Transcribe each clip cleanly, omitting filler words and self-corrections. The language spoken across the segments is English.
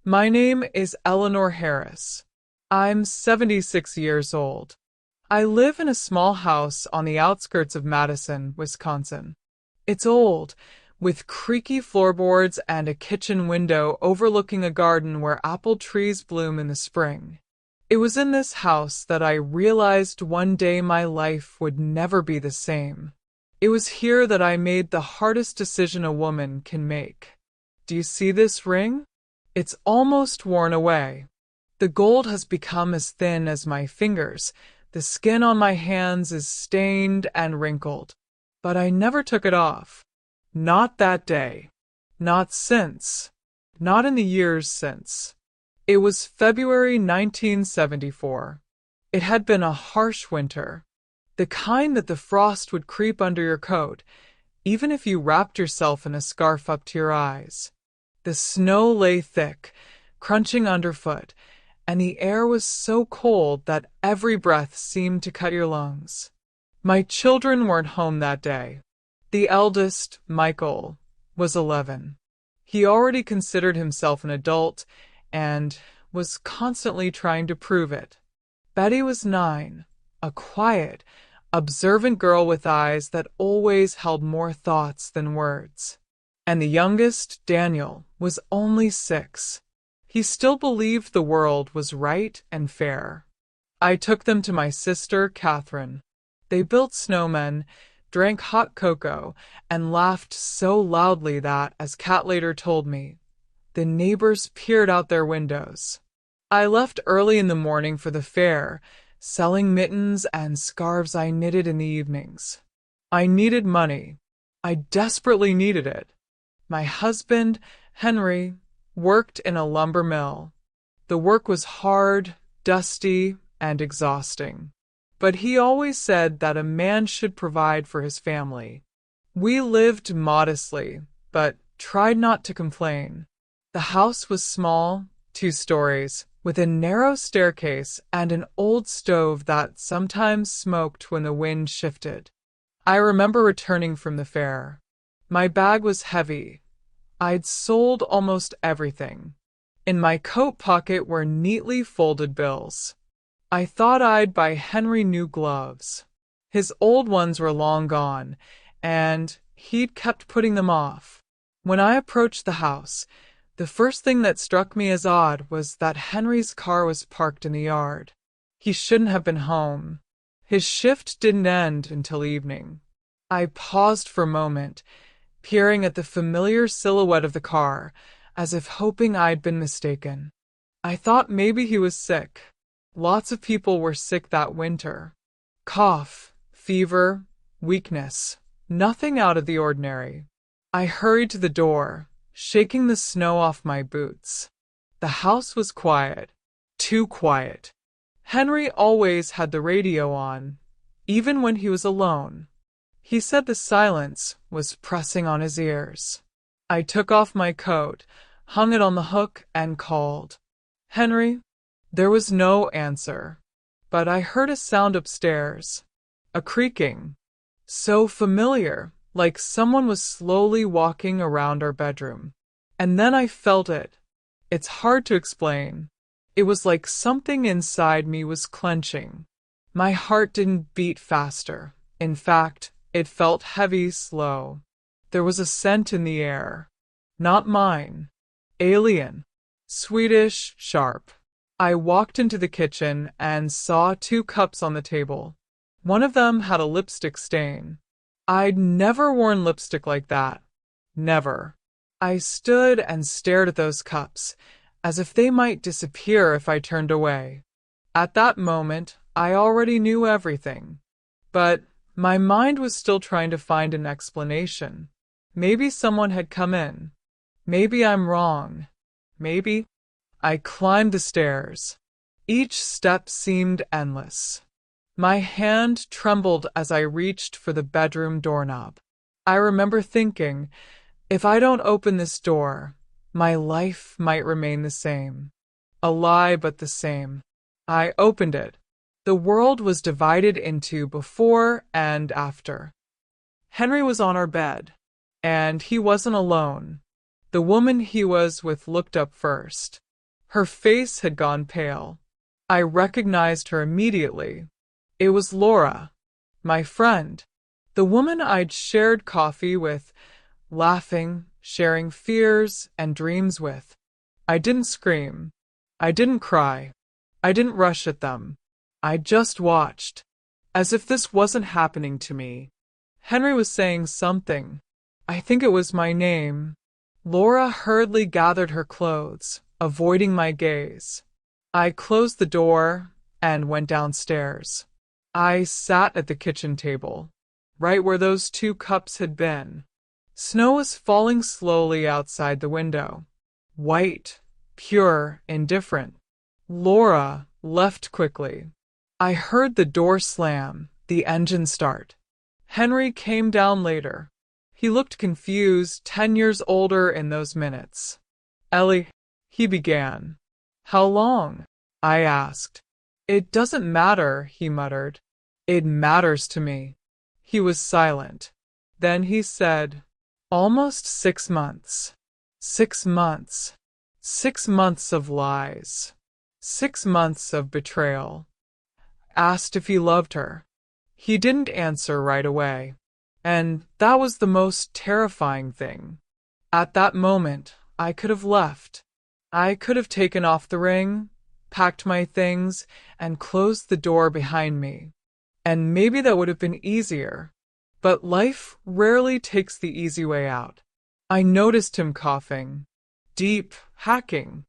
My name is Eleanor Harris. I'm 76 years old. I live in a small house on the outskirts of Madison, Wisconsin. It's old, with creaky floorboards and a kitchen window overlooking a garden where apple trees bloom in the spring. It was in this house that I realized one day my life would never be the same. It was here that I made the hardest decision a woman can make. Do you see this ring? It's almost worn away. The gold has become as thin as my fingers. The skin on my hands is stained and wrinkled. But I never took it off. Not that day. Not since. Not in the years since. It was February 1974. It had been a harsh winter. The kind that the frost would creep under your coat, even if you wrapped yourself in a scarf up to your eyes. The snow lay thick, crunching underfoot, and the air was so cold that every breath seemed to cut your lungs. My children weren't home that day. The eldest, Michael, was 11. He already considered himself an adult and was constantly trying to prove it. Betty was 9, a quiet, observant girl with eyes that always held more thoughts than words. And the youngest, Daniel, was only 6. He still believed the world was right and fair. I took them to my sister, Catherine. They built snowmen, drank hot cocoa, and laughed so loudly that, as Kat later told me, the neighbors peered out their windows. I left early in the morning for the fair, selling mittens and scarves I knitted in the evenings. I needed money. I desperately needed it. My husband, Henry, worked in a lumber mill. The work was hard, dusty, and exhausting. But he always said that a man should provide for his family. We lived modestly, but tried not to complain. The house was small, 2 stories, with a narrow staircase and an old stove that sometimes smoked when the wind shifted. I remember returning from the fair. My bag was heavy. I'd sold almost everything. In my coat pocket were neatly folded bills. I thought I'd buy Henry new gloves. His old ones were long gone, and he'd kept putting them off. When I approached the house, the first thing that struck me as odd was that Henry's car was parked in the yard. He shouldn't have been home. His shift didn't end until evening. I paused for a moment, peering at the familiar silhouette of the car, as if hoping I'd been mistaken. I thought maybe he was sick. Lots of people were sick that winter. Cough, fever, weakness, nothing out of the ordinary. I hurried to the door, shaking the snow off my boots. The house was quiet, too quiet. Henry always had the radio on, even when he was alone. He said the silence was pressing on his ears. I took off my coat, hung it on the hook, and called. Henry? There was no answer, but I heard a sound upstairs, a creaking, so familiar, like someone was slowly walking around our bedroom. And then I felt it. It's hard to explain. It was like something inside me was clenching. My heart didn't beat faster. In fact, it felt heavy, slow. There was a scent in the air. Not mine. Alien. Sweetish, sharp. I walked into the kitchen and saw 2 cups on the table. One of them had a lipstick stain. I'd never worn lipstick like that. Never. I stood and stared at those cups, as if they might disappear if I turned away. At that moment, I already knew everything. But my mind was still trying to find an explanation. Maybe someone had come in. Maybe I'm wrong. Maybe. I climbed the stairs. Each step seemed endless. My hand trembled as I reached for the bedroom doorknob. I remember thinking, if I don't open this door, my life might remain the same. A lie, but the same. I opened it. The world was divided into before and after. Henry was on our bed, and he wasn't alone. The woman he was with looked up first. Her face had gone pale. I recognized her immediately. It was Laura, my friend, the woman I'd shared coffee with, laughing, sharing fears and dreams with. I didn't scream. I didn't cry. I didn't rush at them. I just watched, as if this wasn't happening to me. Henry was saying something. I think it was my name. Laura hurriedly gathered her clothes, avoiding my gaze. I closed the door and went downstairs. I sat at the kitchen table, right where those 2 cups had been. Snow was falling slowly outside the window. White, pure, indifferent. Laura left quickly. I heard the door slam, the engine start. Henry came down later. He looked confused, 10 years older in those minutes. Ellie, he began. How long? I asked. It doesn't matter, he muttered. It matters to me. He was silent. Then he said, almost 6 months. 6 months. 6 months of lies. 6 months of betrayal. Asked if he loved her. He didn't answer right away. And that was the most terrifying thing. At that moment, I could have left. I could have taken off the ring, packed my things, and closed the door behind me. And maybe that would have been easier. But life rarely takes the easy way out. I noticed him coughing. Deep, hacking.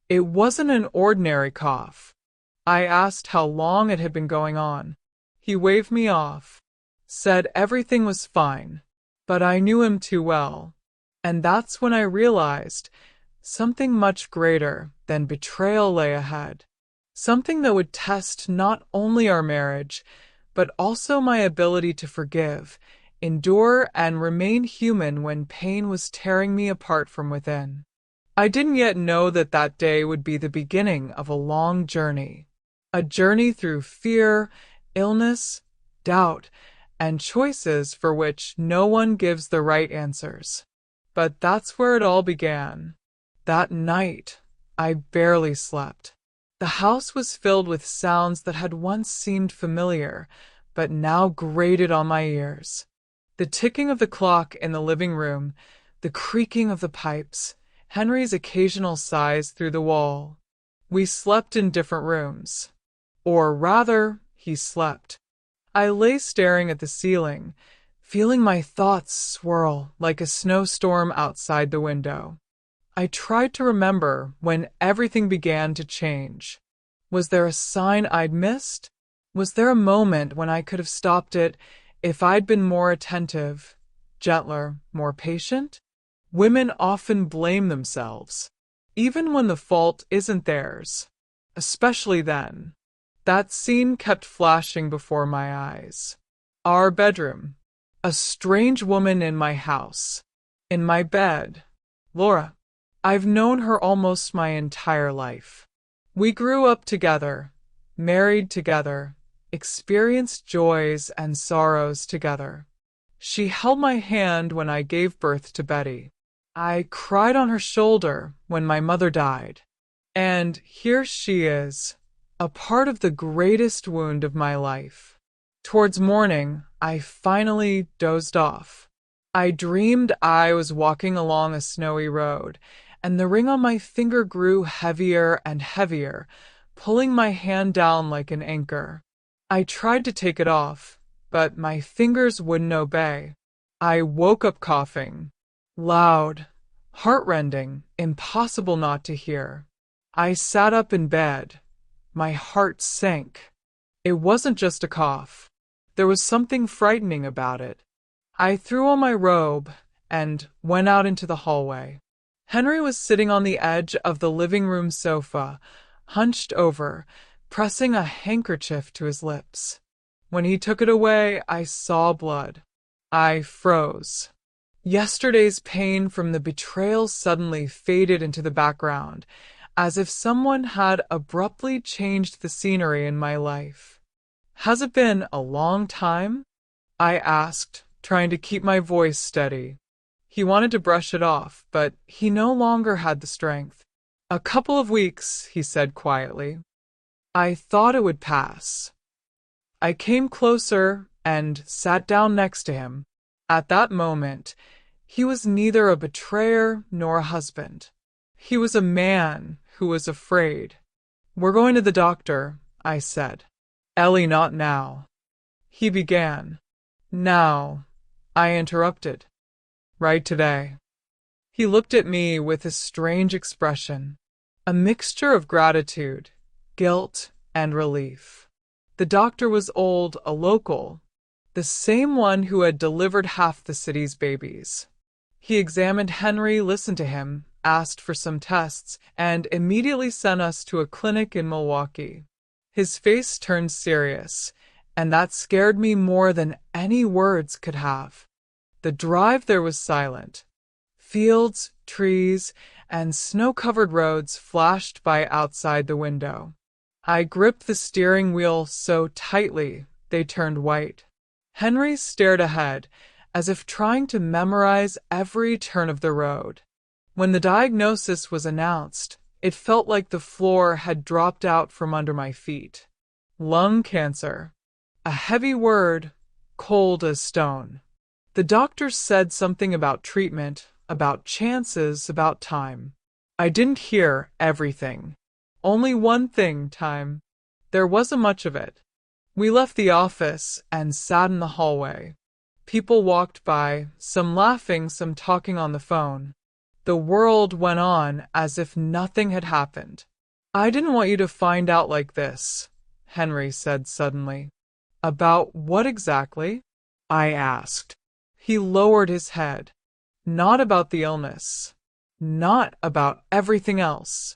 It wasn't an ordinary cough. I asked how long it had been going on. He waved me off, said everything was fine, but I knew him too well. And that's when I realized something much greater than betrayal lay ahead. Something that would test not only our marriage, but also my ability to forgive, endure, and remain human when pain was tearing me apart from within. I didn't yet know that that day would be the beginning of a long journey. A journey through fear, illness, doubt, and choices for which no one gives the right answers. But that's where it all began. That night, I barely slept. The house was filled with sounds that had once seemed familiar, but now grated on my ears. The ticking of the clock in the living room, the creaking of the pipes, Henry's occasional sighs through the wall. We slept in different rooms. Or rather, he slept. I lay staring at the ceiling, feeling my thoughts swirl like a snowstorm outside the window. I tried to remember when everything began to change. Was there a sign I'd missed? Was there a moment when I could have stopped it if I'd been more attentive, gentler, more patient? Women often blame themselves, even when the fault isn't theirs, especially then. That scene kept flashing before my eyes. Our bedroom. A strange woman in my house. In my bed. Laura. I've known her almost my entire life. We grew up together, married together, experienced joys and sorrows together. She held my hand when I gave birth to Betty. I cried on her shoulder when my mother died. And here she is, a part of the greatest wound of my life. Towards morning, I finally dozed off. I dreamed I was walking along a snowy road, and the ring on my finger grew heavier and heavier, pulling my hand down like an anchor. I tried to take it off, but my fingers wouldn't obey. I woke up coughing. Loud, heartrending, impossible not to hear. I sat up in bed. My heart sank. It wasn't just a cough. There was something frightening about it. I threw on my robe and went out into the hallway. Henry was sitting on the edge of the living room sofa, hunched over, pressing a handkerchief to his lips. When he took it away, I saw blood. I froze. Yesterday's pain from the betrayal suddenly faded into the background, as if someone had abruptly changed the scenery in my life. Has it been a long time? I asked, trying to keep my voice steady. He wanted to brush it off, but he no longer had the strength. A couple of weeks, he said quietly. I thought it would pass. I came closer and sat down next to him. At that moment, he was neither a betrayer nor a husband. He was a man who was afraid. We're going to the doctor, I said. Ellie, not now. He began. Now, I interrupted. Right today. He looked at me with a strange expression, a mixture of gratitude, guilt, and relief. The doctor was old, a local, the same one who had delivered half the city's babies. He examined Henry, listened to him, asked for some tests, and immediately sent us to a clinic in Milwaukee. His face turned serious, and that scared me more than any words could have. The drive there was silent. Fields, trees, and snow-covered roads flashed by outside the window. I gripped the steering wheel so tightly they turned white. Henry stared ahead, as if trying to memorize every turn of the road. When the diagnosis was announced, it felt like the floor had dropped out from under my feet. Lung cancer. A heavy word, cold as stone. The doctor said something about treatment, about chances, about time. I didn't hear everything. Only one thing, time. There wasn't much of it. We left the office and sat in the hallway. People walked by, some laughing, some talking on the phone. The world went on as if nothing had happened. I didn't want you to find out like this, Henry said suddenly. About what exactly? I asked. He lowered his head. Not about the illness. Not about everything else.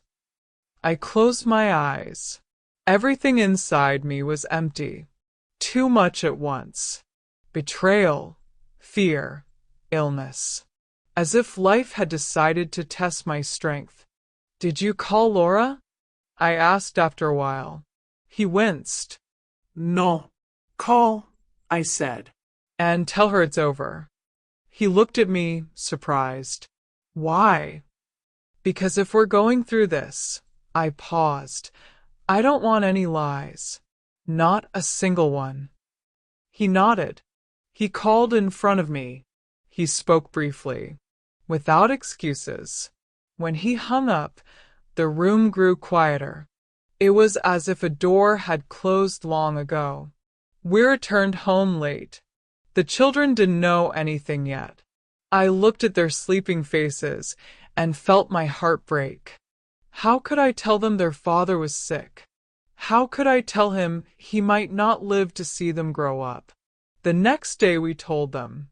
I closed my eyes. Everything inside me was empty. Too much at once. Betrayal, fear, illness. As if life had decided to test my strength. Did you call Laura? I asked after a while. He winced. No. Call, I said. And tell her it's over. He looked at me, surprised. Why? Because if we're going through this, I paused. I don't want any lies. Not a single one. He nodded. He called in front of me. He spoke briefly, without excuses. When he hung up, the room grew quieter. It was as if a door had closed long ago. We returned home late. The children didn't know anything yet. I looked at their sleeping faces and felt my heart break. How could I tell them their father was sick? How could I tell him he might not live to see them grow up? The next day we told them.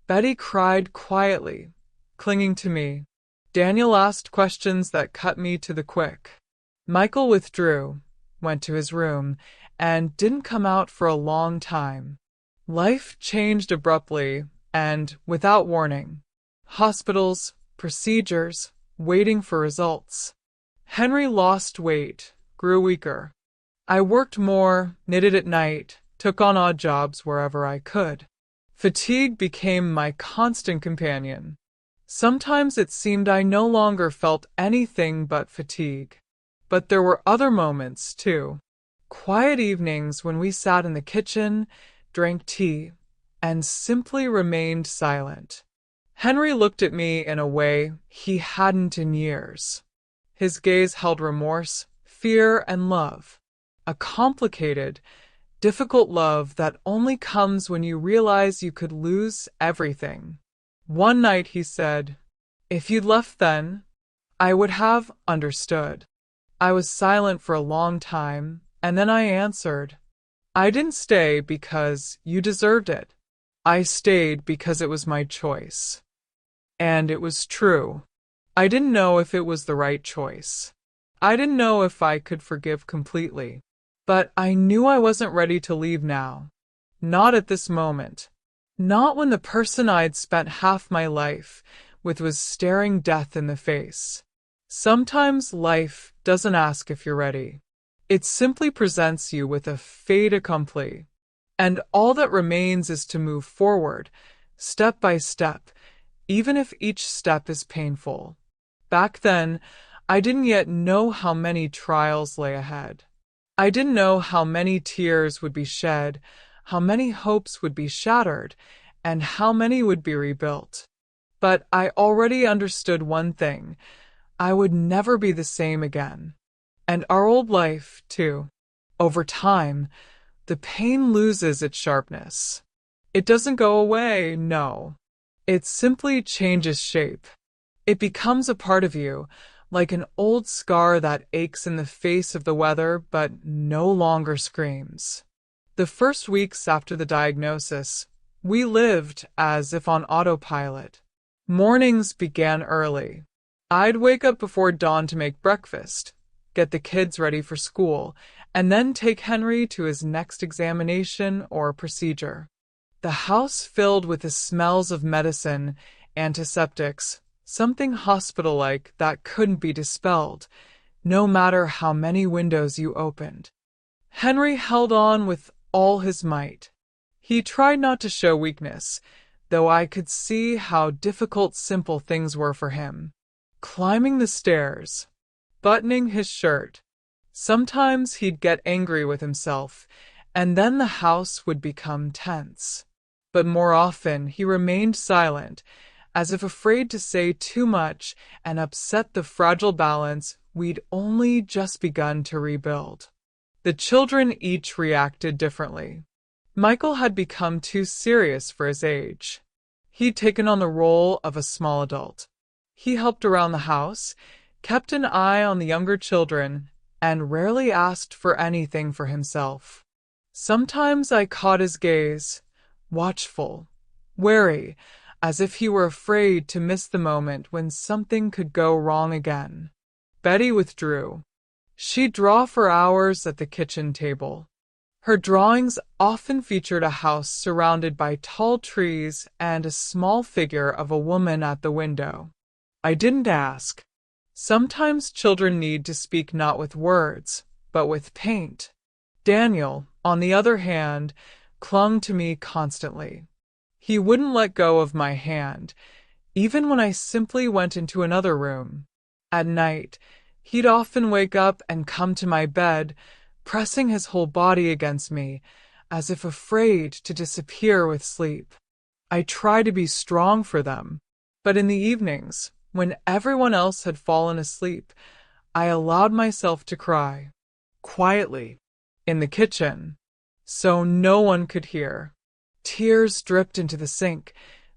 Betty cried quietly, clinging to me. Daniel asked questions that cut me to the quick. Michael withdrew, went to his room, and didn't come out for a long time. Life changed abruptly and without warning. Hospitals, procedures, waiting for results. Henry lost weight, grew weaker. I worked more, knitted at night, took on odd jobs wherever I could. Fatigue became my constant companion. Sometimes it seemed I no longer felt anything but fatigue. But there were other moments, too. Quiet evenings when we sat in the kitchen, drank tea, and simply remained silent. Henry looked at me in a way he hadn't in years. His gaze held remorse, fear, and love. A complicated, difficult love that only comes when you realize you could lose everything. One night he said, "If you'd left then, I would have understood." I was silent for a long time, and then I answered, "I didn't stay because you deserved it. I stayed because it was my choice." And it was true. I didn't know if it was the right choice. I didn't know if I could forgive completely. But I knew I wasn't ready to leave now. Not at this moment. Not when the person I'd spent half my life with was staring death in the face. Sometimes life doesn't ask if you're ready. It simply presents you with a fait accompli. And all that remains is to move forward, step by step, even if each step is painful. Back then, I didn't yet know how many trials lay ahead. I didn't know how many tears would be shed, how many hopes would be shattered, and how many would be rebuilt. But I already understood one thing: I would never be the same again. And our old life, too. Over time, the pain loses its sharpness. It doesn't go away, no. It simply changes shape. It becomes a part of you, like an old scar that aches in the face of the weather but no longer screams. The first weeks after the diagnosis, we lived as if on autopilot. Mornings began early. I'd wake up before dawn to make breakfast, get the kids ready for school, and then take Henry to his next examination or procedure. The house filled with the smells of medicine, antiseptics, something hospital-like that couldn't be dispelled, no matter how many windows you opened. Henry held on with all his might. He tried not to show weakness, though I could see how difficult simple things were for him. Climbing the stairs, buttoning his shirt. Sometimes he'd get angry with himself, and then the house would become tense. But more often he remained silent, as if afraid to say too much and upset the fragile balance we'd only just begun to rebuild. The children each reacted differently. Michael had become too serious for his age. He'd taken on the role of a small adult. He helped around the house, kept an eye on the younger children, and rarely asked for anything for himself. Sometimes I caught his gaze, watchful, wary, as if he were afraid to miss the moment when something could go wrong again. Betty withdrew. She'd draw for hours at the kitchen table. Her drawings often featured a house surrounded by tall trees and a small figure of a woman at the window. I didn't ask. Sometimes children need to speak not with words, but with paint. Daniel, on the other hand, clung to me constantly. He wouldn't let go of my hand, even when I simply went into another room. At night, he'd often wake up and come to my bed, pressing his whole body against me, as if afraid to disappear with sleep. I tried to be strong for them, but in the evenings, when everyone else had fallen asleep, I allowed myself to cry, quietly, in the kitchen, so no one could hear. Tears dripped into the sink,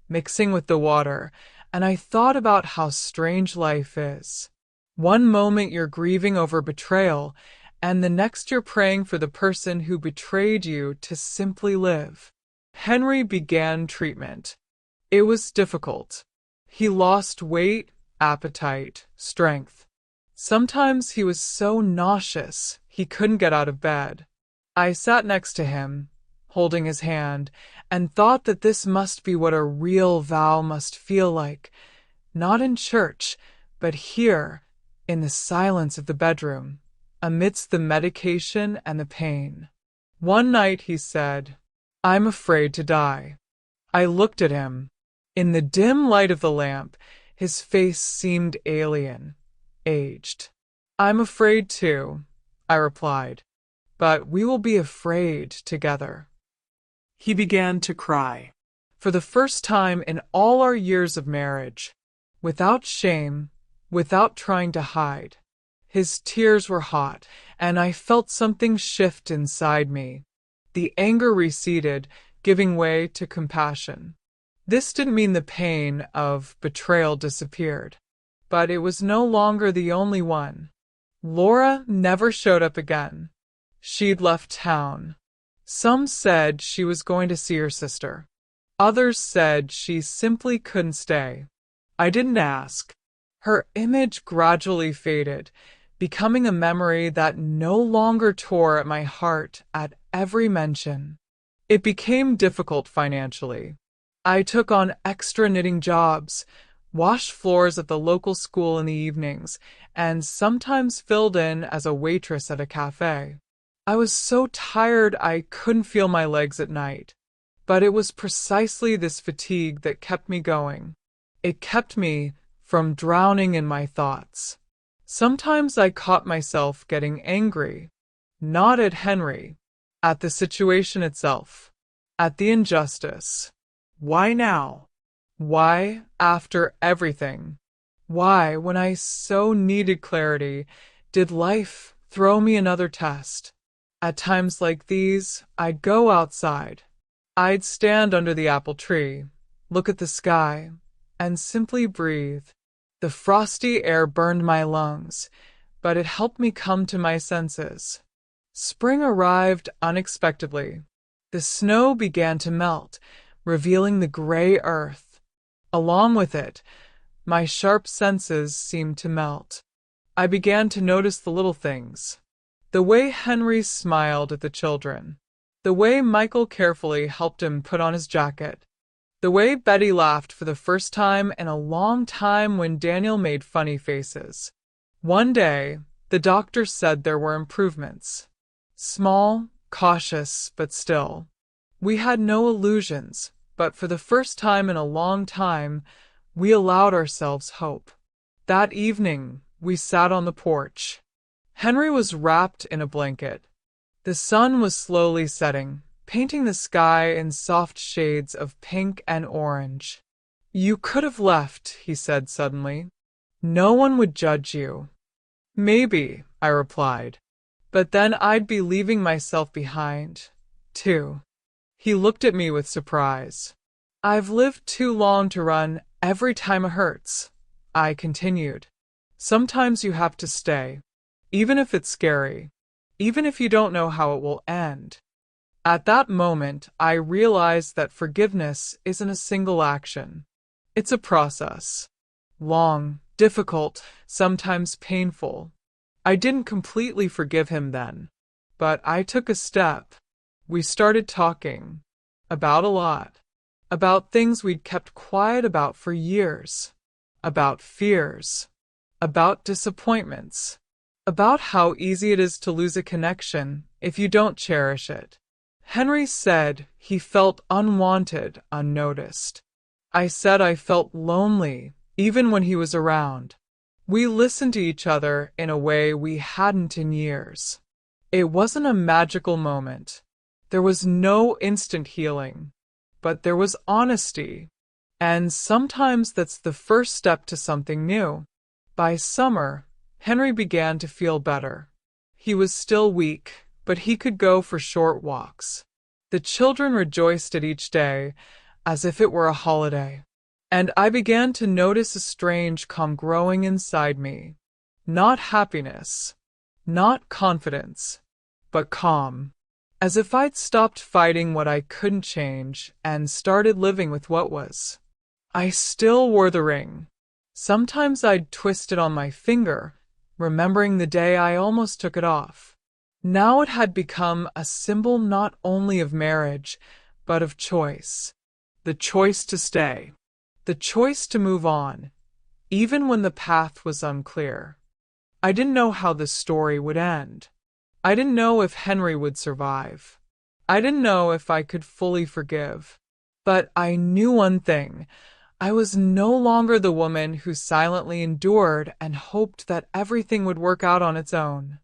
mixing with the water, and I thought about how strange life is. One moment you're grieving over betrayal, and the next you're praying for the person who betrayed you to simply live. Henry began treatment. It was difficult. He lost weight, appetite, strength. Sometimes he was so nauseous he couldn't get out of bed. I sat next to him, holding his hand, and thought that this must be what a real vow must feel like, not in church, but here, in the silence of the bedroom, amidst the medication and the pain. One night he said, "I'm afraid to die." I looked at him. In the dim light of the lamp, his face seemed alien, aged. "I'm afraid too," I replied, "but we will be afraid together." He began to cry, for the first time in all our years of marriage, without shame, without trying to hide. His tears were hot, and I felt something shift inside me. The anger receded, giving way to compassion. This didn't mean the pain of betrayal disappeared, but it was no longer the only one. Laura never showed up again. She'd left town. Some said she was going to see her sister. Others said she simply couldn't stay. I didn't ask. Her image gradually faded, becoming a memory that no longer tore at my heart at every mention. It became difficult financially. I took on extra knitting jobs, washed floors at the local school in the evenings, and sometimes filled in as a waitress at a cafe. I was so tired I couldn't feel my legs at night, but it was precisely this fatigue that kept me going. It kept me from drowning in my thoughts. Sometimes I caught myself getting angry, not at Henry, at the situation itself, at the injustice. Why now? Why after everything? Why, when I so needed clarity, did life throw me another test? At times like these, I'd go outside. I'd stand under the apple tree, look at the sky, and simply breathe. The frosty air burned my lungs, but it helped me come to my senses. Spring arrived unexpectedly. The snow began to melt, revealing the gray earth. Along with it, my sharp senses seemed to melt. I began to notice the little things. The way Henry smiled at the children. The way Michael carefully helped him put on his jacket. The way Betty laughed for the first time in a long time when Daniel made funny faces. One day, the doctor said there were improvements. Small, cautious, but still. We had no illusions, but for the first time in a long time, we allowed ourselves hope. That evening, we sat on the porch. Henry was wrapped in a blanket. The sun was slowly setting, painting the sky in soft shades of pink and orange. "You could have left," he said suddenly. "No one would judge you." "Maybe," I replied. "But then I'd be leaving myself behind, too." He looked at me with surprise. "I've lived too long to run every time it hurts," I continued. "Sometimes you have to stay, even if it's scary, even if you don't know how it will end." At that moment, I realized that forgiveness isn't a single action. It's a process. Long, difficult, sometimes painful. I didn't completely forgive him then, but I took a step. We started talking. About a lot. About things we'd kept quiet about for years. About fears. About disappointments. About how easy it is to lose a connection if you don't cherish it. Henry said he felt unwanted, unnoticed. I said I felt lonely, even when he was around. We listened to each other in a way we hadn't in years. It wasn't a magical moment. There was no instant healing, but there was honesty. And sometimes that's the first step to something new. By summer, Henry began to feel better. He was still weak, but he could go for short walks. The children rejoiced at each day as if it were a holiday. And I began to notice a strange calm growing inside me. Not happiness, not confidence, but calm. As if I'd stopped fighting what I couldn't change and started living with what was. I still wore the ring. Sometimes I'd twist it on my finger, remembering the day I almost took it off. Now it had become a symbol not only of marriage, but of choice. The choice to stay. The choice to move on, even when the path was unclear. I didn't know how the story would end. I didn't know if Henry would survive. I didn't know if I could fully forgive. But I knew one thing. I was no longer the woman who silently endured and hoped that everything would work out on its own.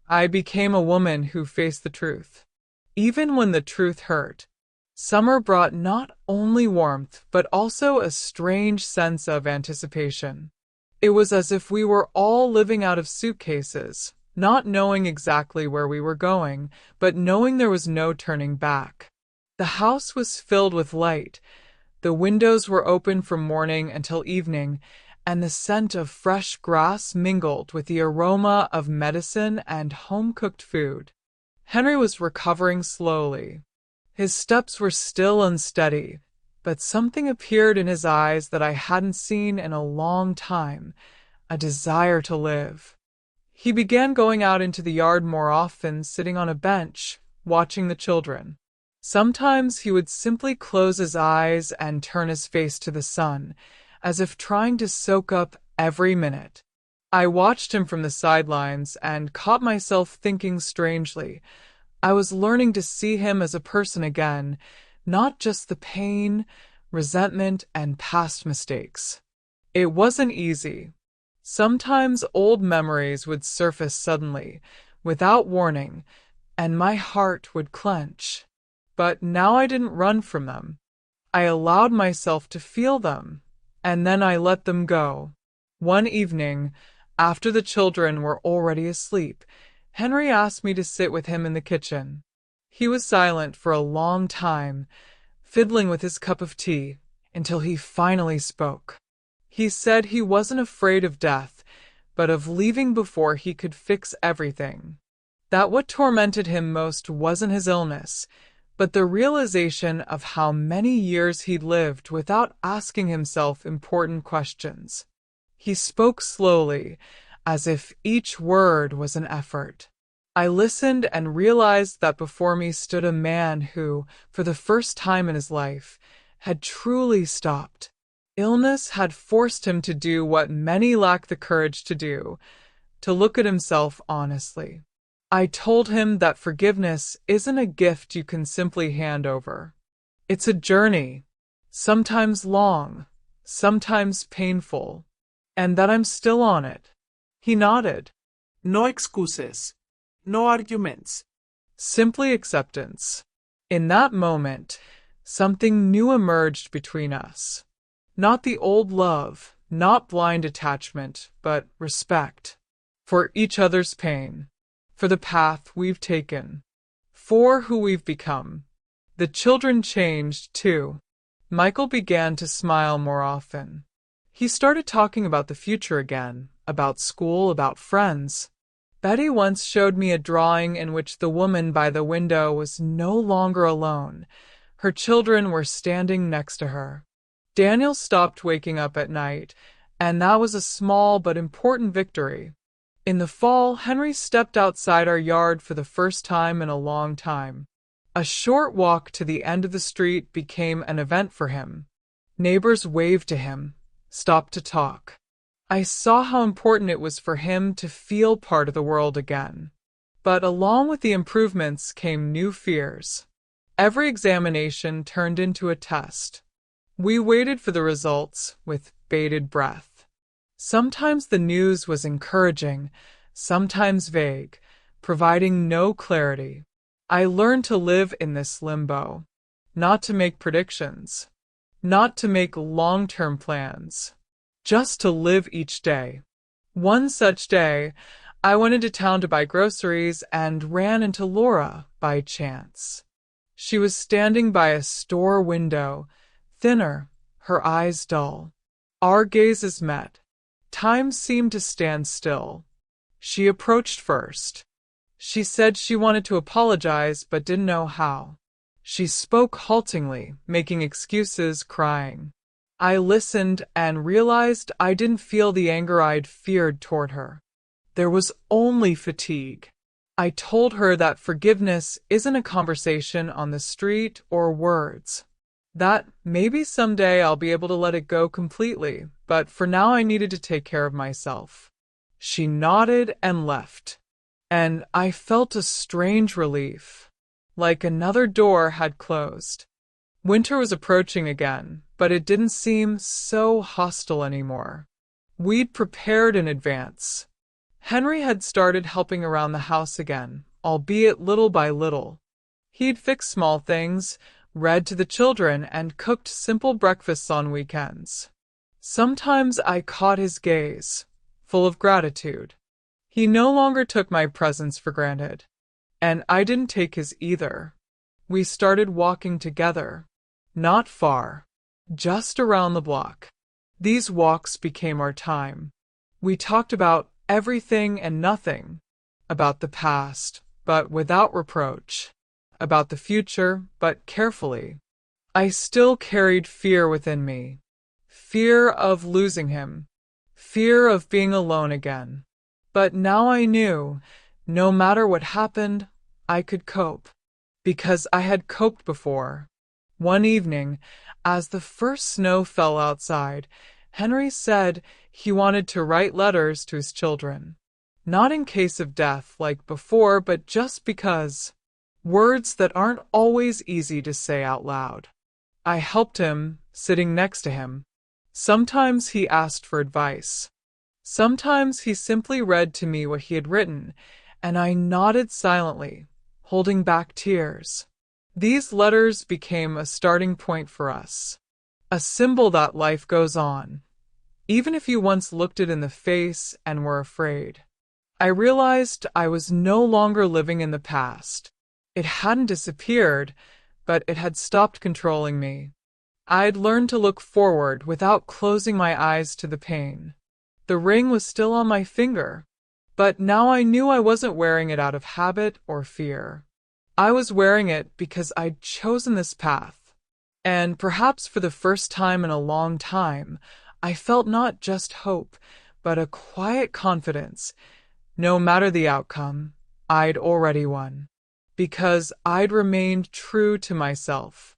I became a woman who faced the truth. Even when the truth hurt. Summer brought not only warmth, but also a strange sense of anticipation. It was as if we were all living out of suitcases, not knowing exactly where we were going, but knowing there was no turning back. The house was filled with light. The windows were open from morning until evening, and the scent of fresh grass mingled with the aroma of medicine and home-cooked food. Henry was recovering slowly. His steps were still unsteady, but something appeared in his eyes that I hadn't seen in a long time, a desire to live. He began going out into the yard more often, sitting on a bench, watching the children. Sometimes he would simply close his eyes and turn his face to the sun, as if trying to soak up every minute. I watched him from the sidelines and caught myself thinking strangely. I was learning to see him as a person again, not just the pain, resentment, and past mistakes. It wasn't easy. Sometimes old memories would surface suddenly, without warning, and my heart would clench. But now I didn't run from them. I allowed myself to feel them, and then I let them go. One evening, after the children were already asleep, Henry asked me to sit with him in the kitchen. He was silent for a long time, fiddling with his cup of tea, until he finally spoke. He said he wasn't afraid of death, but of leaving before he could fix everything. That what tormented him most wasn't his illness, but the realization of how many years he'd lived without asking himself important questions. He spoke slowly, as if each word was an effort. I listened and realized that before me stood a man who, for the first time in his life, had truly stopped. Illness had forced him to do what many lack the courage to do, to look at himself honestly. I told him that forgiveness isn't a gift you can simply hand over. It's a journey, sometimes long, sometimes painful, and that I'm still on it. He nodded. No excuses. No arguments. Simply acceptance. In that moment, something new emerged between us. Not the old love, not blind attachment, but respect. For each other's pain. For the path we've taken. For who we've become. The children changed, too. Michael began to smile more often. He started talking about the future again, about school, about friends. Betty once showed me a drawing in which the woman by the window was no longer alone. Her children were standing next to her. Daniel stopped waking up at night, and that was a small but important victory. In the fall, Henry stepped outside our yard for the first time in a long time. A short walk to the end of the street became an event for him. Neighbors waved to him, stopped to talk. I saw how important it was for him to feel part of the world again. But along with the improvements came new fears. Every examination turned into a test. We waited for the results with bated breath. Sometimes the news was encouraging, sometimes vague, providing no clarity. I learned to live in this limbo, not to make predictions, not to make long-term plans. Just to live each day. One such day, I went into town to buy groceries and ran into Laura by chance. She was standing by a store window, thinner, her eyes dull. Our gazes met. Time seemed to stand still. She approached first. She said she wanted to apologize but didn't know how. She spoke haltingly, making excuses, crying. I listened and realized I didn't feel the anger I'd feared toward her. There was only fatigue. I told her that forgiveness isn't a conversation on the street or words. That maybe someday I'll be able to let it go completely, but for now I needed to take care of myself. She nodded and left, and I felt a strange relief, like another door had closed. Winter was approaching again, but it didn't seem so hostile anymore. We'd prepared in advance. Henry had started helping around the house again, albeit little by little. He'd fixed small things, read to the children, and cooked simple breakfasts on weekends. Sometimes I caught his gaze, full of gratitude. He no longer took my presence for granted, and I didn't take his either. We started walking together. Not far, just around the block. These walks became our time. We talked about everything and nothing, about the past, but without reproach, about the future, but carefully. I still carried fear within me, fear of losing him, fear of being alone again. But now I knew, no matter what happened, I could cope, because I had coped before. One evening, as the first snow fell outside, Henry said he wanted to write letters to his children. Not in case of death like before, but just because. Words that aren't always easy to say out loud. I helped him, sitting next to him. Sometimes he asked for advice. Sometimes he simply read to me what he had written, and I nodded silently, holding back tears. These letters became a starting point for us, a symbol that life goes on, even if you once looked it in the face and were afraid. I realized I was no longer living in the past. It hadn't disappeared, but it had stopped controlling me. I'd learned to look forward without closing my eyes to the pain. The ring was still on my finger, but now I knew I wasn't wearing it out of habit or fear. I was wearing it because I'd chosen this path. And perhaps for the first time in a long time, I felt not just hope, but a quiet confidence. No matter the outcome, I'd already won. Because I'd remained true to myself.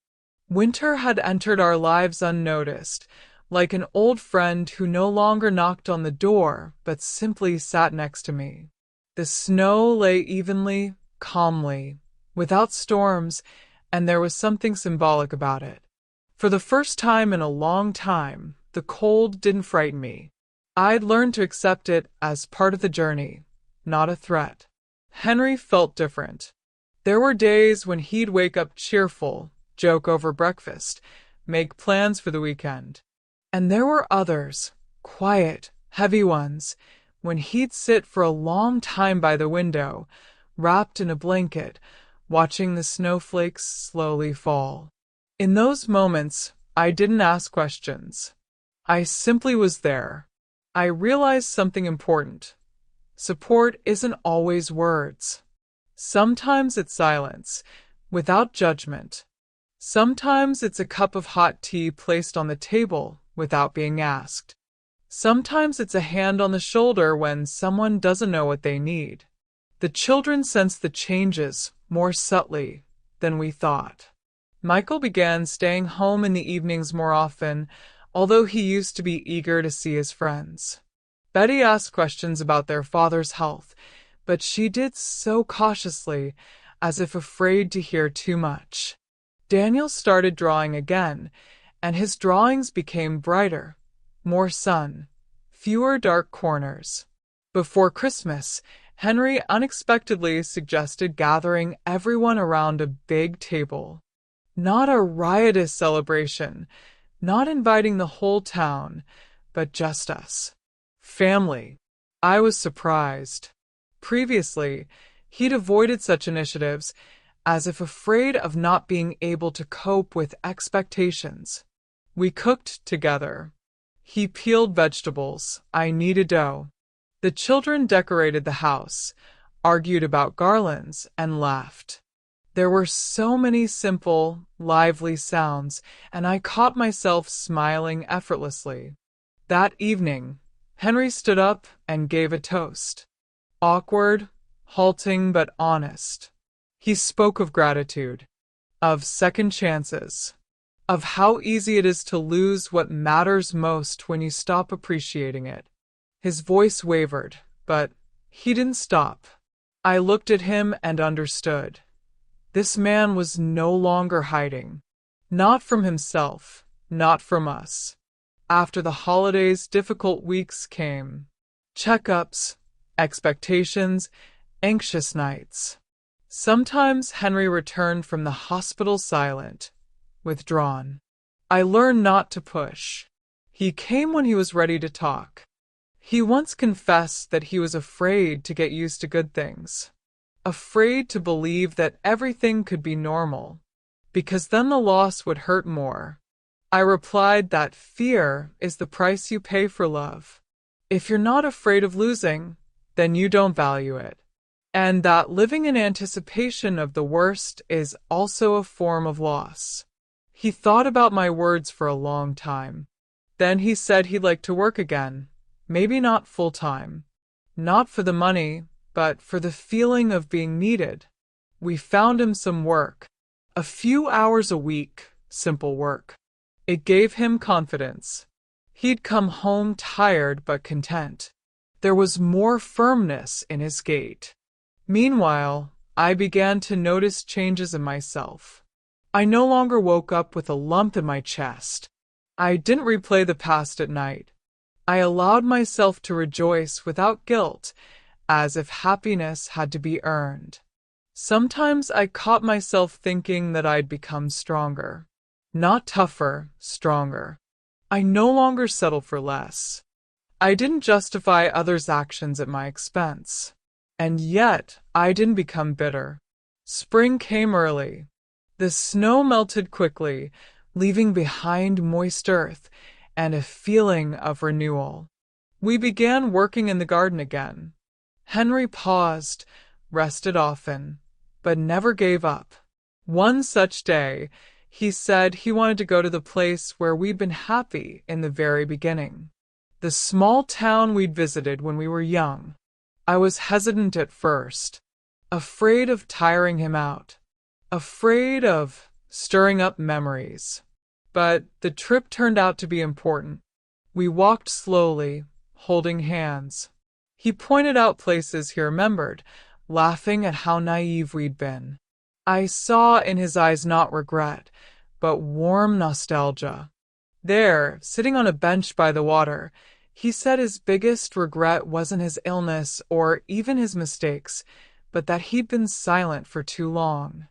Winter had entered our lives unnoticed, like an old friend who no longer knocked on the door, but simply sat next to me. The snow lay evenly, calmly, without storms, and there was something symbolic about it. For the first time in a long time, the cold didn't frighten me. I'd learned to accept it as part of the journey, not a threat. Henry felt different. There were days when he'd wake up cheerful, joke over breakfast, make plans for the weekend. And there were others, quiet, heavy ones, when he'd sit for a long time by the window, wrapped in a blanket, watching the snowflakes slowly fall. In those moments, I didn't ask questions. I simply was there. I realized something important. Support isn't always words. Sometimes it's silence, without judgment. Sometimes it's a cup of hot tea placed on the table without being asked. Sometimes it's a hand on the shoulder when someone doesn't know what they need. The children sensed the changes more subtly than we thought. Michael began staying home in the evenings more often, although he used to be eager to see his friends. Betty asked questions about their father's health, but she did so cautiously, as if afraid to hear too much. Daniel started drawing again, and his drawings became brighter, more sun, fewer dark corners. Before Christmas, Henry unexpectedly suggested gathering everyone around a big table. Not a riotous celebration, not inviting the whole town, but just us. Family. I was surprised. Previously, he'd avoided such initiatives, as if afraid of not being able to cope with expectations. We cooked together. He peeled vegetables, I kneaded dough. The children decorated the house, argued about garlands, and laughed. There were so many simple, lively sounds, and I caught myself smiling effortlessly. That evening, Henry stood up and gave a toast. Awkward, halting but honest. He spoke of gratitude, of second chances, of how easy it is to lose what matters most when you stop appreciating it. His voice wavered, but he didn't stop. I looked at him and understood. This man was no longer hiding. Not from himself, not from us. After the holidays, difficult weeks came. Checkups, expectations, anxious nights. Sometimes Henry returned from the hospital silent, withdrawn. I learned not to push. He came when he was ready to talk. He once confessed that he was afraid to get used to good things. Afraid to believe that everything could be normal, because then the loss would hurt more. I replied that fear is the price you pay for love. If you're not afraid of losing, then you don't value it. And that living in anticipation of the worst is also a form of loss. He thought about my words for a long time. Then he said he'd like to work again, maybe not full-time. Not for the money, but for the feeling of being needed. We found him some work. A few hours a week, simple work. It gave him confidence. He'd come home tired but content. There was more firmness in his gait. Meanwhile, I began to notice changes in myself. I no longer woke up with a lump in my chest. I didn't replay the past at night. I allowed myself to rejoice without guilt, as if happiness had to be earned. Sometimes I caught myself thinking that I'd become stronger. Not tougher, stronger. I no longer settled for less. I didn't justify others' actions at my expense. And yet, I didn't become bitter. Spring came early. The snow melted quickly, leaving behind moist earth and a feeling of renewal. We began working in the garden again. Henry paused, rested often, but never gave up. One such day, he said he wanted to go to the place where we'd been happy in the very beginning. The small town we'd visited when we were young. I was hesitant at first, afraid of tiring him out, afraid of stirring up memories. But the trip turned out to be important. We walked slowly, holding hands. He pointed out places he remembered, laughing at how naive we'd been. I saw in his eyes not regret, but warm nostalgia. There, sitting on a bench by the water, he said his biggest regret wasn't his illness or even his mistakes, but that he'd been silent for too long.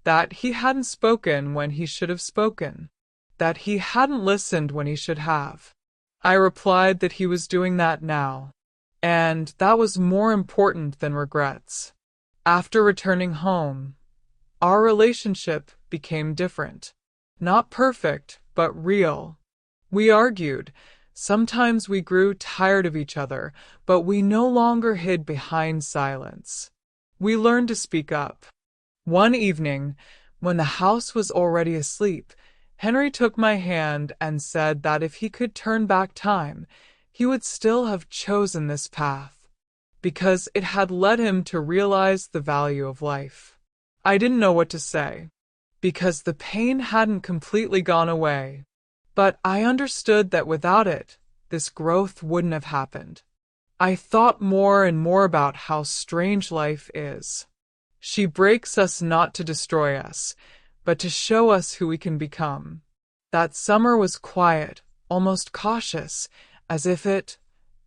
That he hadn't spoken when he should have spoken. That he hadn't listened when he should have. I replied that he was doing that now, and that was more important than regrets. After returning home, our relationship became different. Not perfect, but real. We argued. Sometimes we grew tired of each other, but we no longer hid behind silence. We learned to speak up. One evening, when the house was already asleep, Henry took my hand and said that if he could turn back time, he would still have chosen this path, because it had led him to realize the value of life. I didn't know what to say, because the pain hadn't completely gone away, but I understood that without it, this growth wouldn't have happened. I thought more and more about how strange life is. She breaks us not to destroy us, but to show us who we can become. That summer was quiet, almost cautious, as if it,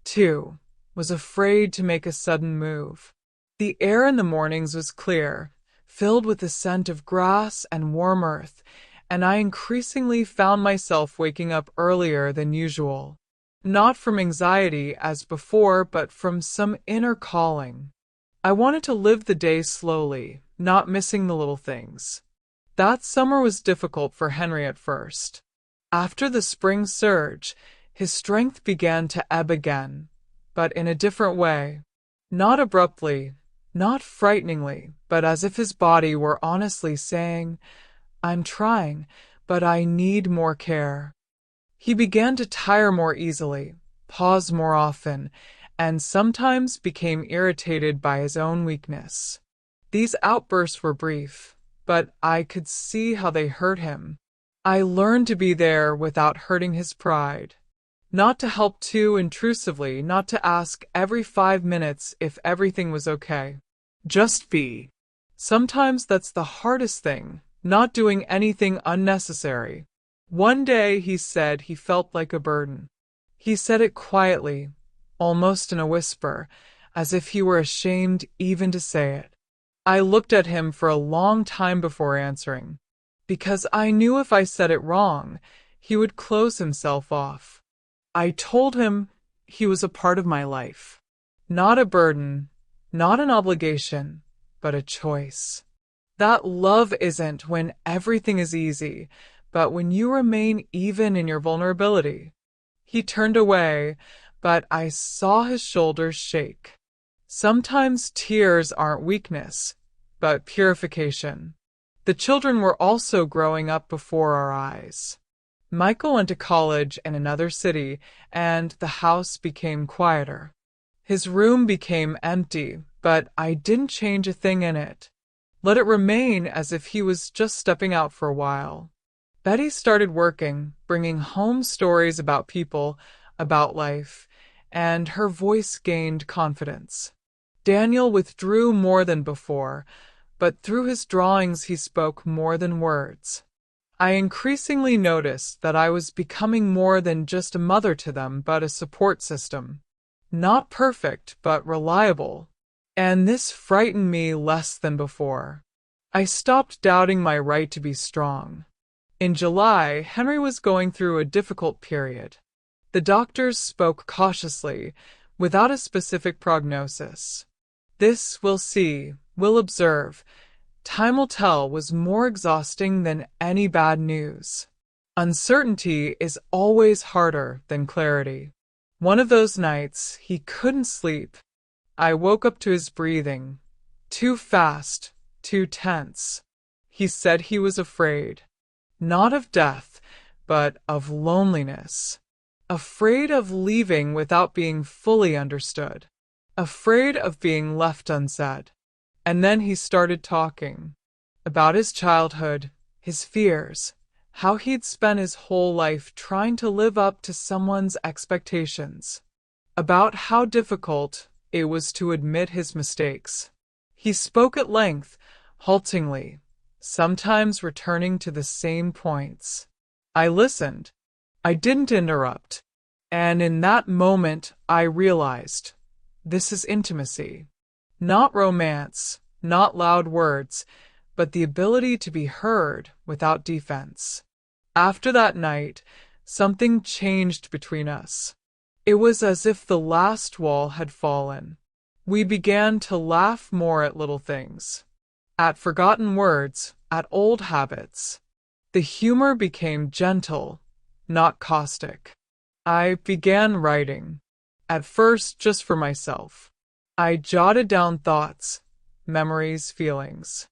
too, was afraid to make a sudden move. The air in the mornings was clear, filled with the scent of grass and warm earth, and I increasingly found myself waking up earlier than usual. Not from anxiety as before, but from some inner calling. I wanted to live the day slowly, not missing the little things. That summer was difficult for Henry at first. After the spring surge, his strength began to ebb again, but in a different way. Not abruptly, not frighteningly, but as if his body were honestly saying, "I'm trying, but I need more care." He began to tire more easily, pause more often, and sometimes became irritated by his own weakness. These outbursts were brief, but I could see how they hurt him. I learned to be there without hurting his pride. Not to help too intrusively, not to ask every 5 minutes if everything was okay. Just be. Sometimes that's the hardest thing, not doing anything unnecessary. One day he said he felt like a burden. He said it quietly, almost in a whisper, as if he were ashamed even to say it. I looked at him for a long time before answering, because I knew if I said it wrong, he would close himself off. I told him he was a part of my life. Not a burden, not an obligation, but a choice. That love isn't when everything is easy, but when you remain even in your vulnerability. He turned away, but I saw his shoulders shake. Sometimes tears aren't weakness, but purification. The children were also growing up before our eyes. Michael went to college in another city, and the house became quieter. His room became empty, but I didn't change a thing in it. Let it remain as if he was just stepping out for a while. Betty started working, bringing home stories about people, about life, and her voice gained confidence. Daniel withdrew more than before, but through his drawings he spoke more than words. I increasingly noticed that I was becoming more than just a mother to them, but a support system. Not perfect, but reliable. And this frightened me less than before. I stopped doubting my right to be strong. In July, Henry was going through a difficult period. The doctors spoke cautiously, without a specific prognosis. This, we'll see, we'll observe. Time will tell was more exhausting than any bad news. Uncertainty is always harder than clarity. One of those nights, he couldn't sleep. I woke up to his breathing. Too fast, too tense. He said he was afraid. Not of death, but of loneliness. Afraid of leaving without being fully understood. Afraid of being left unsaid. And then he started talking. About his childhood, his fears, how he'd spent his whole life trying to live up to someone's expectations. About how difficult it was to admit his mistakes. He spoke at length, haltingly, sometimes returning to the same points. I listened. I didn't interrupt. And in that moment, I realized, this is intimacy. Not romance, not loud words, but the ability to be heard without defense. After that night, something changed between us. It was as if the last wall had fallen. We began to laugh more at little things, at forgotten words, at old habits. The humor became gentle, not caustic. I began writing, at first just for myself. I jotted down thoughts, memories, feelings.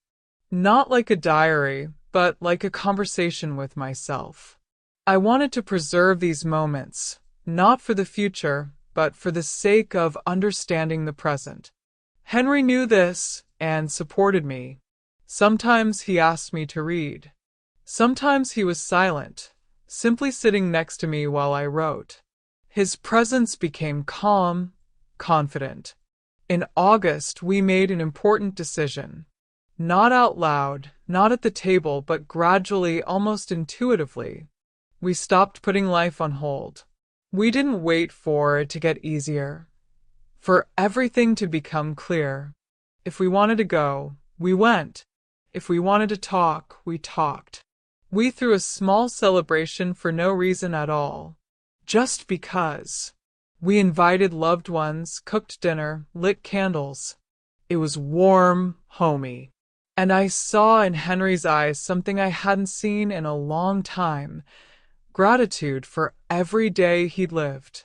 Not like a diary, but like a conversation with myself. I wanted to preserve these moments, not for the future, but for the sake of understanding the present. Henry knew this and supported me. Sometimes he asked me to read. Sometimes he was silent, simply sitting next to me while I wrote. His presence became calm, confident. In August, we made an important decision. Not out loud, not at the table, but gradually, almost intuitively. We stopped putting life on hold. We didn't wait for it to get easier, for everything to become clear. If we wanted to go, we went. If we wanted to talk, we talked. We threw a small celebration for no reason at all, just because. We invited loved ones, cooked dinner, lit candles. It was warm, homey. And I saw in Henry's eyes something I hadn't seen in a long time. Gratitude for every day he'd lived.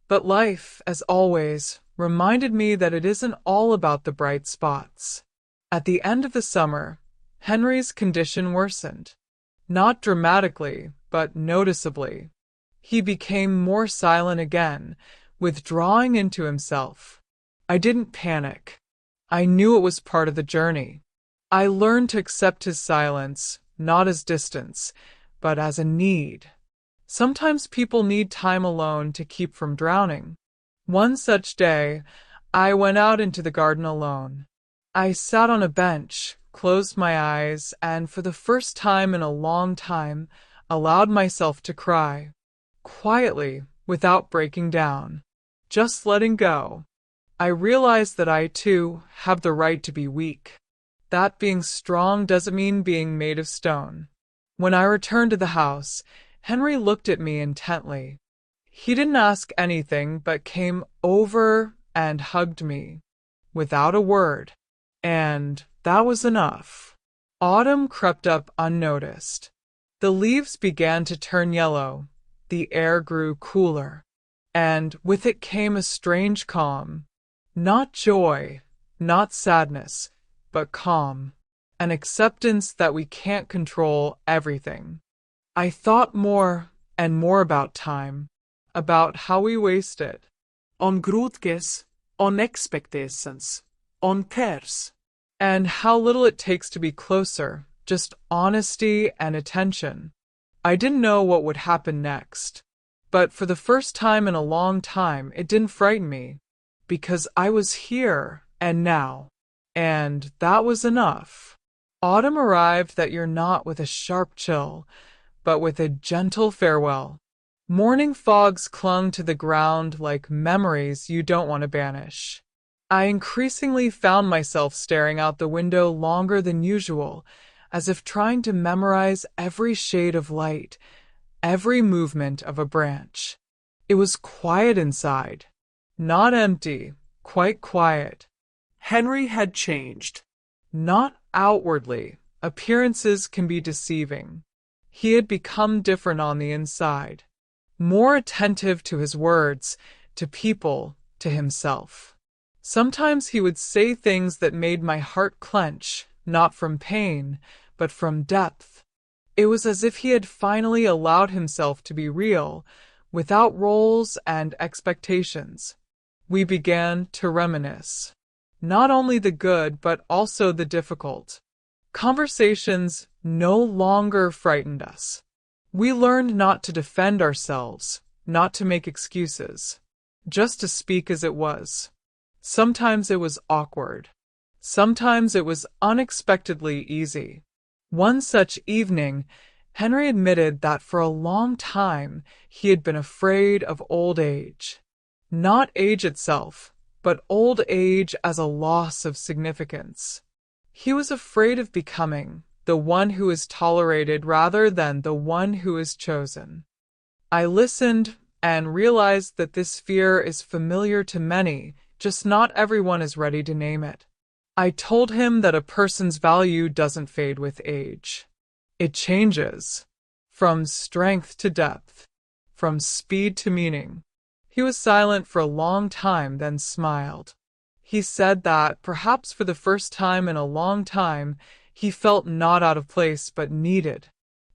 But life, as always, reminded me that it isn't all about the bright spots. At the end of the summer, Henry's condition worsened. Not dramatically, but noticeably. He became more silent again, withdrawing into himself. I didn't panic. I knew it was part of the journey. I learned to accept his silence, not as distance, but as a need. Sometimes people need time alone to keep from drowning. One such day, I went out into the garden alone. I sat on a bench, closed my eyes, and for the first time in a long time, allowed myself to cry. Quietly, without breaking down. Just letting go. I realized that I, too, have the right to be weak. That being strong doesn't mean being made of stone. When I returned to the house, Henry looked at me intently. He didn't ask anything, but came over and hugged me, without a word. And that was enough. Autumn crept up unnoticed. The leaves began to turn yellow. The air grew cooler. And with it came a strange calm. Not joy, not sadness, but calm. An acceptance that we can't control everything. I thought more and more about time, about how we waste it. On grudges, on expectations, on cares. And how little it takes to be closer, just honesty and attention. I didn't know what would happen next. But for the first time in a long time, it didn't frighten me. Because I was here and now. And that was enough. Autumn arrived that year not with a sharp chill, but with a gentle farewell. Morning fogs clung to the ground like memories you don't want to banish. I increasingly found myself staring out the window longer than usual, as if trying to memorize every shade of light, every movement of a branch. It was quiet inside. Not empty, quite quiet. Henry had changed. Not outwardly. Appearances can be deceiving. He had become different on the inside. More attentive to his words, to people, to himself. Sometimes he would say things that made my heart clench, not from pain, but from depth. It was as if he had finally allowed himself to be real, without roles and expectations. We began to reminisce. Not only the good, but also the difficult. Conversations no longer frightened us. We learned not to defend ourselves, not to make excuses, just to speak as it was. Sometimes it was awkward. Sometimes it was unexpectedly easy. One such evening, Henry admitted that for a long time he had been afraid of old age. Not age itself, but old age as a loss of significance. He was afraid of becoming the one who is tolerated rather than the one who is chosen. I listened and realized that this fear is familiar to many, just not everyone is ready to name it. I told him that a person's value doesn't fade with age. It changes, from strength to depth, from speed to meaning. He was silent for a long time, then smiled. He said that, perhaps for the first time in a long time, he felt not out of place but needed.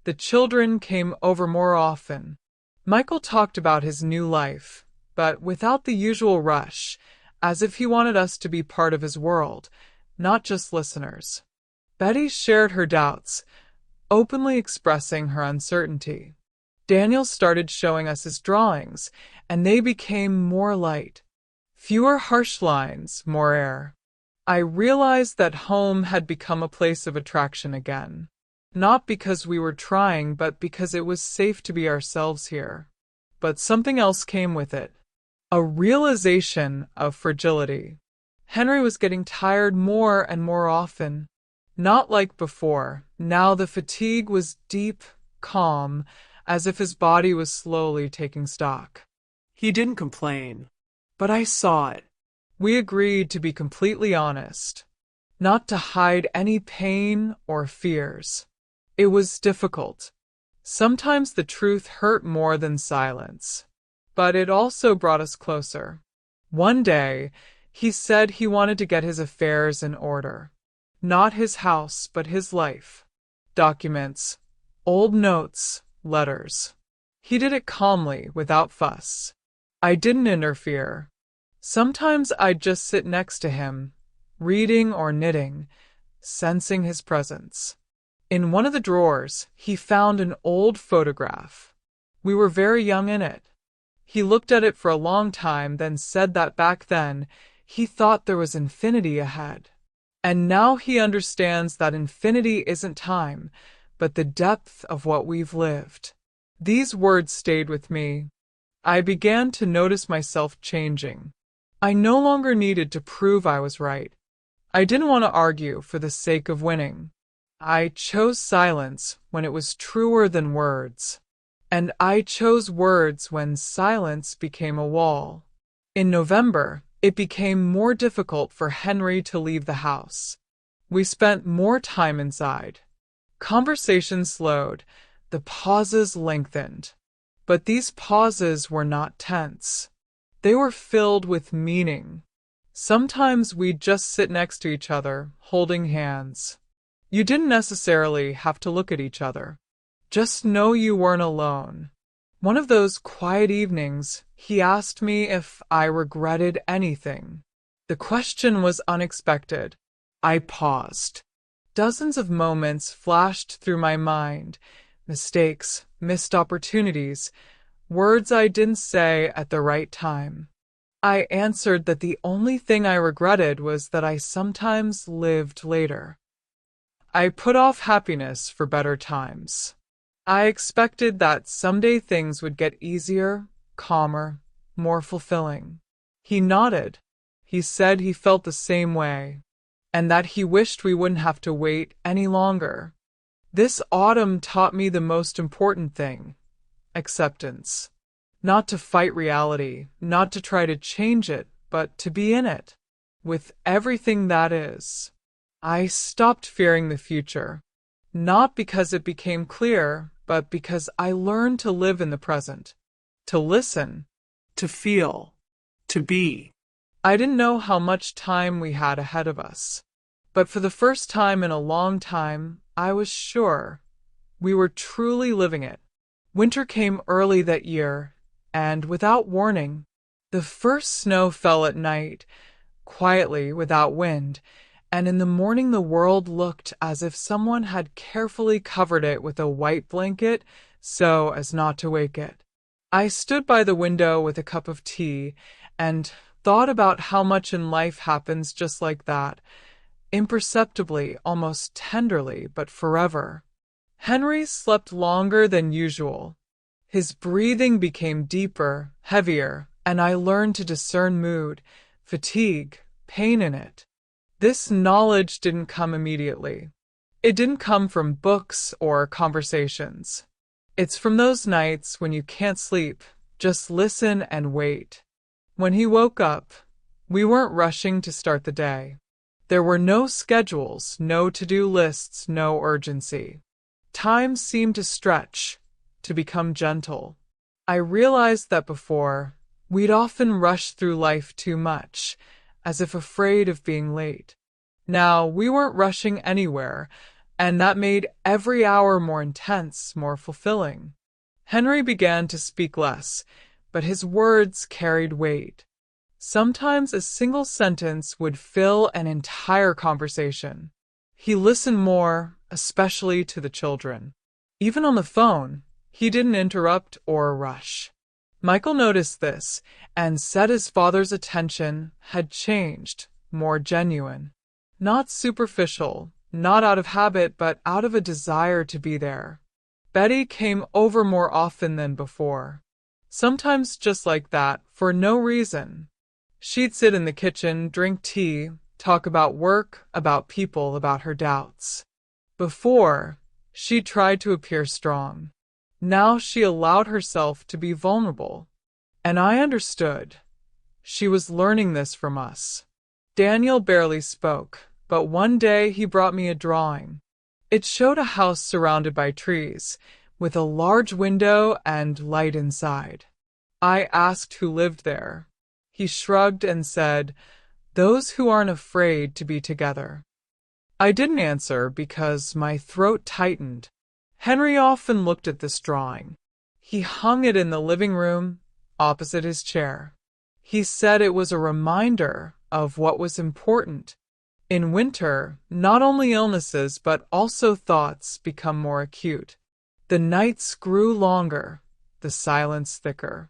The children came over more often. Michael talked about his new life, but without the usual rush, as if he wanted us to be part of his world, not just listeners. Betty shared her doubts, openly expressing her uncertainty. Daniel started showing us his drawings, and they became more light. Fewer harsh lines, more air. I realized that home had become a place of attraction again. Not because we were trying, but because it was safe to be ourselves here. But something else came with it. A realization of fragility. Henry was getting tired more and more often. Not like before. Now the fatigue was deep, calm, as if his body was slowly taking stock. He didn't complain, but I saw it. We agreed to be completely honest, not to hide any pain or fears. It was difficult. Sometimes the truth hurt more than silence, but it also brought us closer. One day, he said he wanted to get his affairs in order. Not his house, but his life. Documents, old notes, letters. He did it calmly, without fuss. I didn't interfere. Sometimes I'd just sit next to him, reading or knitting, sensing his presence. In one of the drawers, he found an old photograph. We were very young in it. He looked at it for a long time, then said that back then, he thought there was infinity ahead. And now he understands that infinity isn't time, but the depth of what we've lived. These words stayed with me. I began to notice myself changing. I no longer needed to prove I was right. I didn't want to argue for the sake of winning. I chose silence when it was truer than words. And I chose words when silence became a wall. In November, it became more difficult for Henry to leave the house. We spent more time inside. Conversation slowed. The pauses lengthened. But these pauses were not tense. They were filled with meaning. Sometimes we'd just sit next to each other, holding hands. You didn't necessarily have to look at each other. Just know you weren't alone. One of those quiet evenings, he asked me if I regretted anything. The question was unexpected. I paused. Dozens of moments flashed through my mind. Mistakes, missed opportunities, words I didn't say at the right time. I answered that the only thing I regretted was that I sometimes lived later. I put off happiness for better times. I expected that someday things would get easier, calmer, more fulfilling. He nodded. He said he felt the same way, and that he wished we wouldn't have to wait any longer. This autumn taught me the most important thing: acceptance. Not to fight reality, not to try to change it, but to be in it, with everything that is. I stopped fearing the future, not because it became clear, but because I learned to live in the present, to listen, To feel. To be. I didn't know how much time we had ahead of us, but for the first time in a long time, I was sure we were truly living it. Winter came early that year, and without warning, the first snow fell at night, quietly, without wind, and in the morning the world looked as if someone had carefully covered it with a white blanket so as not to wake it. I stood by the window with a cup of tea and thought about how much in life happens just like that, imperceptibly, almost tenderly, but forever. Henry slept longer than usual. His breathing became deeper, heavier, and I learned to discern mood, fatigue, pain in it. This knowledge didn't come immediately. It didn't come from books or conversations. It's from those nights when you can't sleep, just listen and wait. When he woke up, we weren't rushing to start the day. There were no schedules, no to-do lists, no urgency. Time seemed to stretch, to become gentle. I realized that before, we'd often rushed through life too much, as if afraid of being late. Now, we weren't rushing anywhere, and that made every hour more intense, more fulfilling. Henry began to speak less, but his words carried weight. Sometimes a single sentence would fill an entire conversation. He listened more, especially to the children. Even on the phone, he didn't interrupt or rush. Michael noticed this and said his father's attention had changed, more genuine. Not superficial, not out of habit, but out of a desire to be there. Betty came over more often than before. Sometimes just like that, for no reason. She'd sit in the kitchen, drink tea, talk about work, about people, about her doubts. Before, she tried to appear strong. Now she allowed herself to be vulnerable. And I understood. She was learning this from us. Daniel barely spoke, but one day he brought me a drawing. It showed a house surrounded by trees, with a large window and light inside. I asked who lived there. He shrugged and said, "Those who aren't afraid to be together." I didn't answer because my throat tightened. Henry often looked at this drawing. He hung it in the living room, opposite his chair. He said it was a reminder of what was important. In winter, not only illnesses but also thoughts become more acute. The nights grew longer, the silence thicker.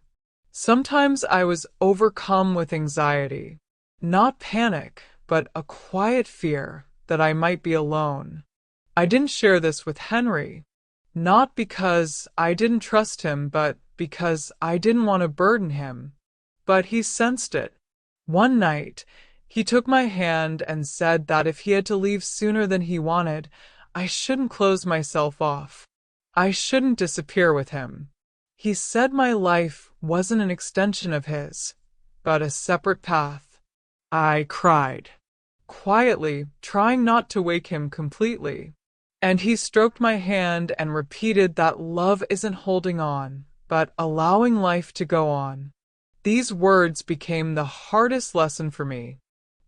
Sometimes I was overcome with anxiety, not panic, but a quiet fear that I might be alone. I didn't share this with Henry, not because I didn't trust him, but because I didn't want to burden him. But he sensed it. One night, he took my hand and said that if he had to leave sooner than he wanted, I shouldn't close myself off. I shouldn't disappear with him. He said my life wasn't an extension of his, but a separate path. I cried, quietly, trying not to wake him completely. And he stroked my hand and repeated that love isn't holding on, but allowing life to go on. These words became the hardest lesson for me.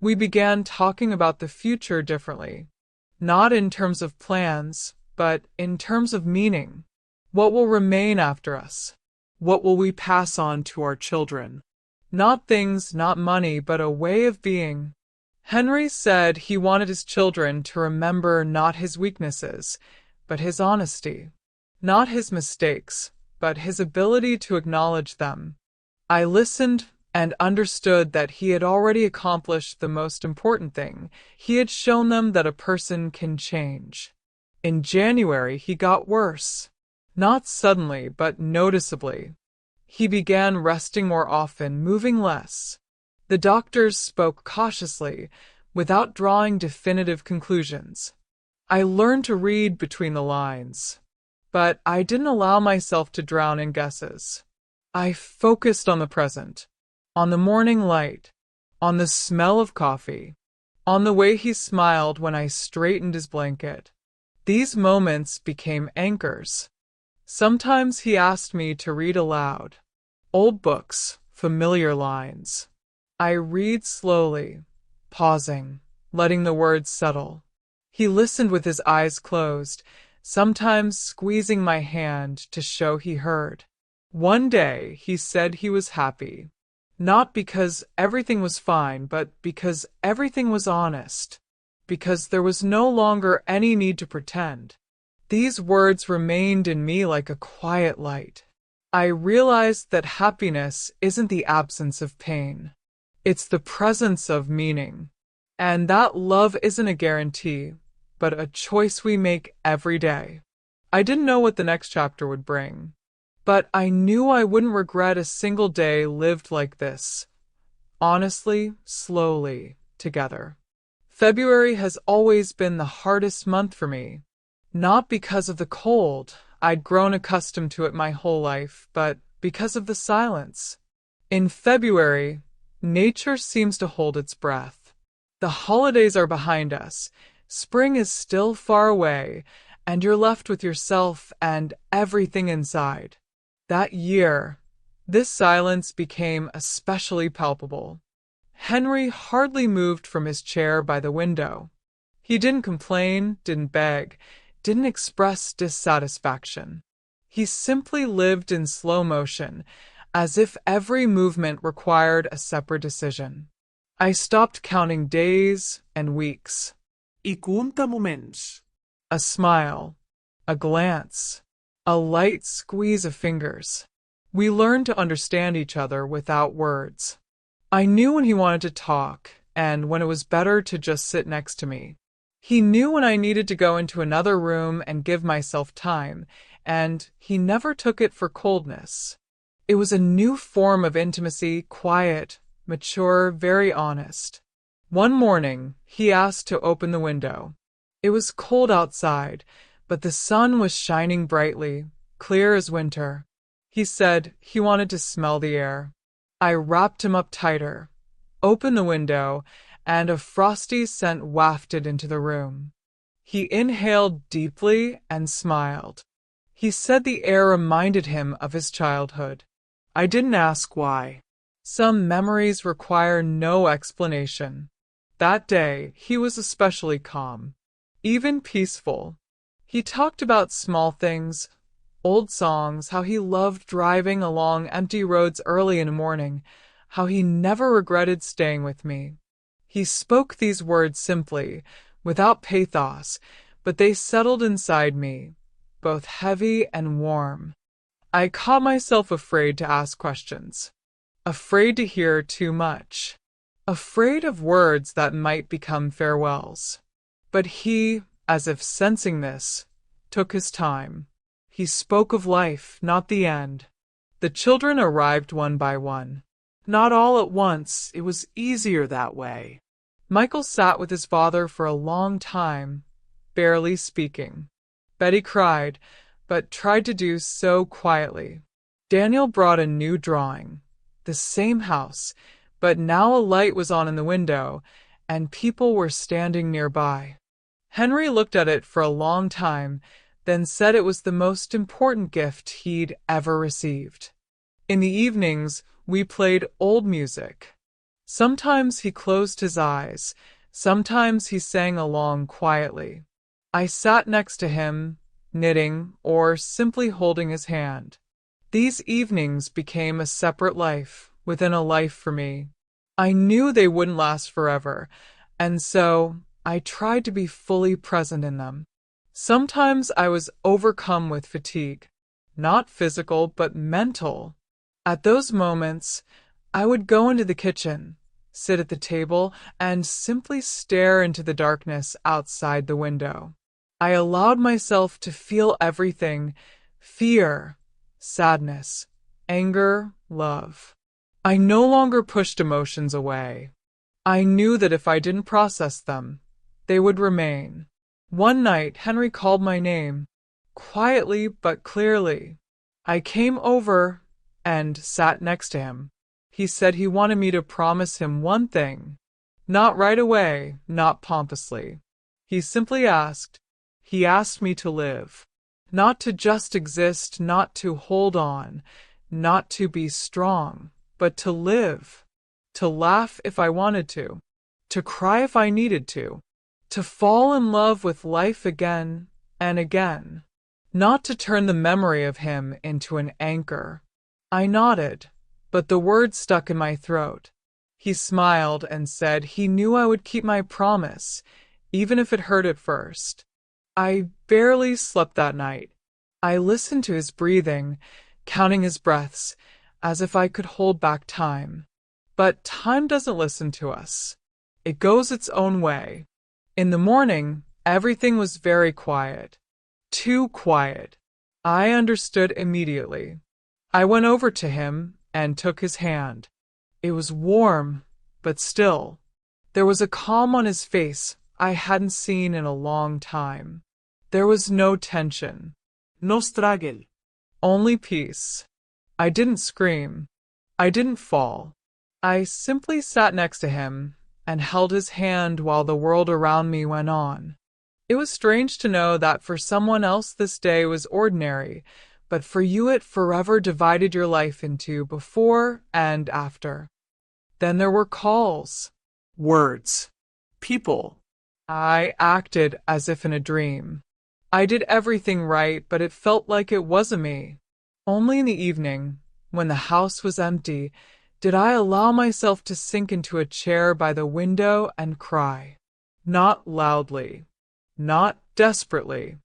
We began talking about the future differently, not in terms of plans, but in terms of meaning. What will remain after us? What will we pass on to our children? Not things, not money, but a way of being. Henry said he wanted his children to remember not his weaknesses, but his honesty. Not his mistakes, but his ability to acknowledge them. I listened, and understood that he had already accomplished the most important thing. He had shown them that a person can change. In January, he got worse. Not suddenly, but noticeably. He began resting more often, moving less. The doctors spoke cautiously, without drawing definitive conclusions. I learned to read between the lines, but I didn't allow myself to drown in guesses. I focused on the present, on the morning light, on the smell of coffee, on the way he smiled when I straightened his blanket. These moments became anchors. Sometimes he asked me to read aloud. Old books, familiar lines. I read slowly, pausing, letting the words settle. He listened with his eyes closed, sometimes squeezing my hand to show he heard. One day he said he was happy, not because everything was fine, but because everything was honest, because there was no longer any need to pretend. These words remained in me like a quiet light. I realized that happiness isn't the absence of pain. It's the presence of meaning. And that love isn't a guarantee, but a choice we make every day. I didn't know what the next chapter would bring, but I knew I wouldn't regret a single day lived like this, honestly, slowly, together. February has always been the hardest month for me, not because of the cold. I'd grown accustomed to it my whole life, but because of the silence. In February, nature seems to hold its breath. The holidays are behind us, spring is still far away, and you're left with yourself and everything inside. That year, this silence became especially palpable. Henry hardly moved from his chair by the window. He didn't complain, didn't beg, didn't express dissatisfaction. He simply lived in slow motion, as if every movement required a separate decision. I stopped counting days and weeks. I compta moments. A smile, a glance, a light squeeze of fingers. We learned to understand each other without words. I knew when he wanted to talk, and when it was better to just sit next to me. He knew when I needed to go into another room and give myself time, and he never took it for coldness. It was a new form of intimacy, quiet, mature, very honest. One morning, he asked to open the window. It was cold outside, but the sun was shining brightly, clear as winter. He said he wanted to smell the air. I wrapped him up tighter, opened the window, and a frosty scent wafted into the room. He inhaled deeply and smiled. He said the air reminded him of his childhood. I didn't ask why. Some memories require no explanation. That day, he was especially calm, even peaceful. He talked about small things, old songs, how he loved driving along empty roads early in the morning, how he never regretted staying with me. He spoke these words simply, without pathos, but they settled inside me, both heavy and warm. I caught myself afraid to ask questions, afraid to hear too much, afraid of words that might become farewells. But he, as if sensing this, took his time. He spoke of life, not the end. The children arrived one by one. Not all at once, it was easier that way. Michael sat with his father for a long time, barely speaking. Betty cried, but tried to do so quietly. Daniel brought a new drawing, the same house, but now a light was on in the window, and people were standing nearby. Henry looked at it for a long time, then said it was the most important gift he'd ever received. In the evenings, we played old music. Sometimes he closed his eyes, sometimes he sang along quietly. I sat next to him, knitting or simply holding his hand. These evenings became a separate life within a life for me. I knew they wouldn't last forever, and so I tried to be fully present in them. Sometimes I was overcome with fatigue, not physical but mental. At those moments, I would go into the kitchen, sit at the table, and simply stare into the darkness outside the window. I allowed myself to feel everything: fear, sadness, anger, love. I no longer pushed emotions away. I knew that if I didn't process them, they would remain. One night, Henry called my name, quietly but clearly. I came over and sat next to him. He said he wanted me to promise him one thing. Not right away, not pompously. He simply asked. He asked me to live. Not to just exist, not to hold on, not to be strong, but to live. To laugh if I wanted to cry if I needed to fall in love with life again and again. Not to turn the memory of him into an anchor. I nodded, but the words stuck in my throat. He smiled and said he knew I would keep my promise, even if it hurt at first. I barely slept that night. I listened to his breathing, counting his breaths, as if I could hold back time. But time doesn't listen to us. It goes its own way. In the morning, everything was very quiet. Too quiet. I understood immediately. I went over to him and took his hand. It was warm, but still. There was a calm on his face I hadn't seen in a long time. There was no tension. No struggle. Only peace. I didn't scream. I didn't fall. I simply sat next to him and held his hand while the world around me went on. It was strange to know that for someone else this day was ordinary, but for you it forever divided your life into before and after. Then there were calls. Words. People. I acted as if in a dream. I did everything right, but it felt like it wasn't me. Only in the evening, when the house was empty, did I allow myself to sink into a chair by the window and cry. Not loudly, not desperately,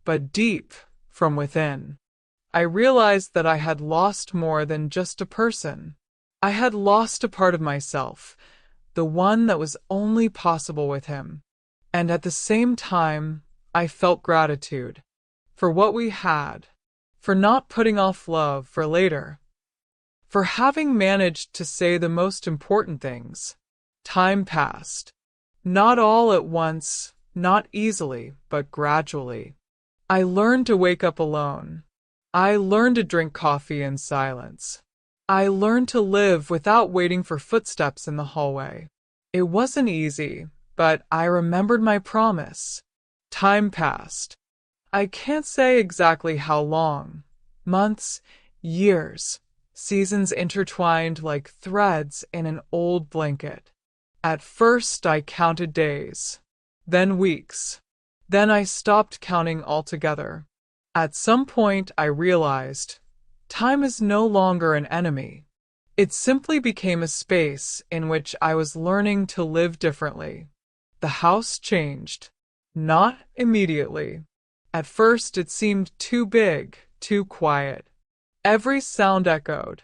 but deep from within. I realized that I had lost more than just a person. I had lost a part of myself, the one that was only possible with him. And at the same time, I felt gratitude for what we had, for not putting off love for later, for having managed to say the most important things. Time passed. Not all at once, not easily, but gradually. I learned to wake up alone. I learned to drink coffee in silence. I learned to live without waiting for footsteps in the hallway. It wasn't easy, but I remembered my promise. Time passed. I can't say exactly how long. Months, years, seasons intertwined like threads in an old blanket. At first I counted days, then weeks. Then I stopped counting altogether. At some point I realized time is no longer an enemy. It simply became a space in which I was learning to live differently. The house changed. Not immediately. At first it seemed too big, too quiet. Every sound echoed.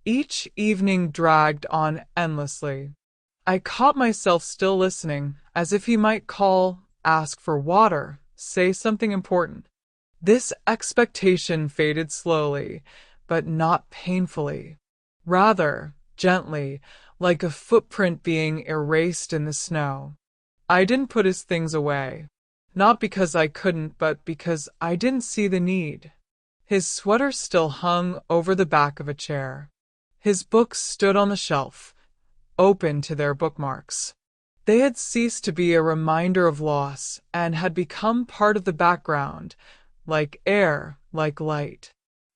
Each evening dragged on endlessly. I caught myself still listening, as if he might call, ask for water, say something important. This expectation faded slowly, but not painfully. Rather, gently, like a footprint being erased in the snow. I didn't put his things away. Not because I couldn't, but because I didn't see the need. His sweater still hung over the back of a chair. His books stood on the shelf, open to their bookmarks. They had ceased to be a reminder of loss and had become part of the background, like air, like light.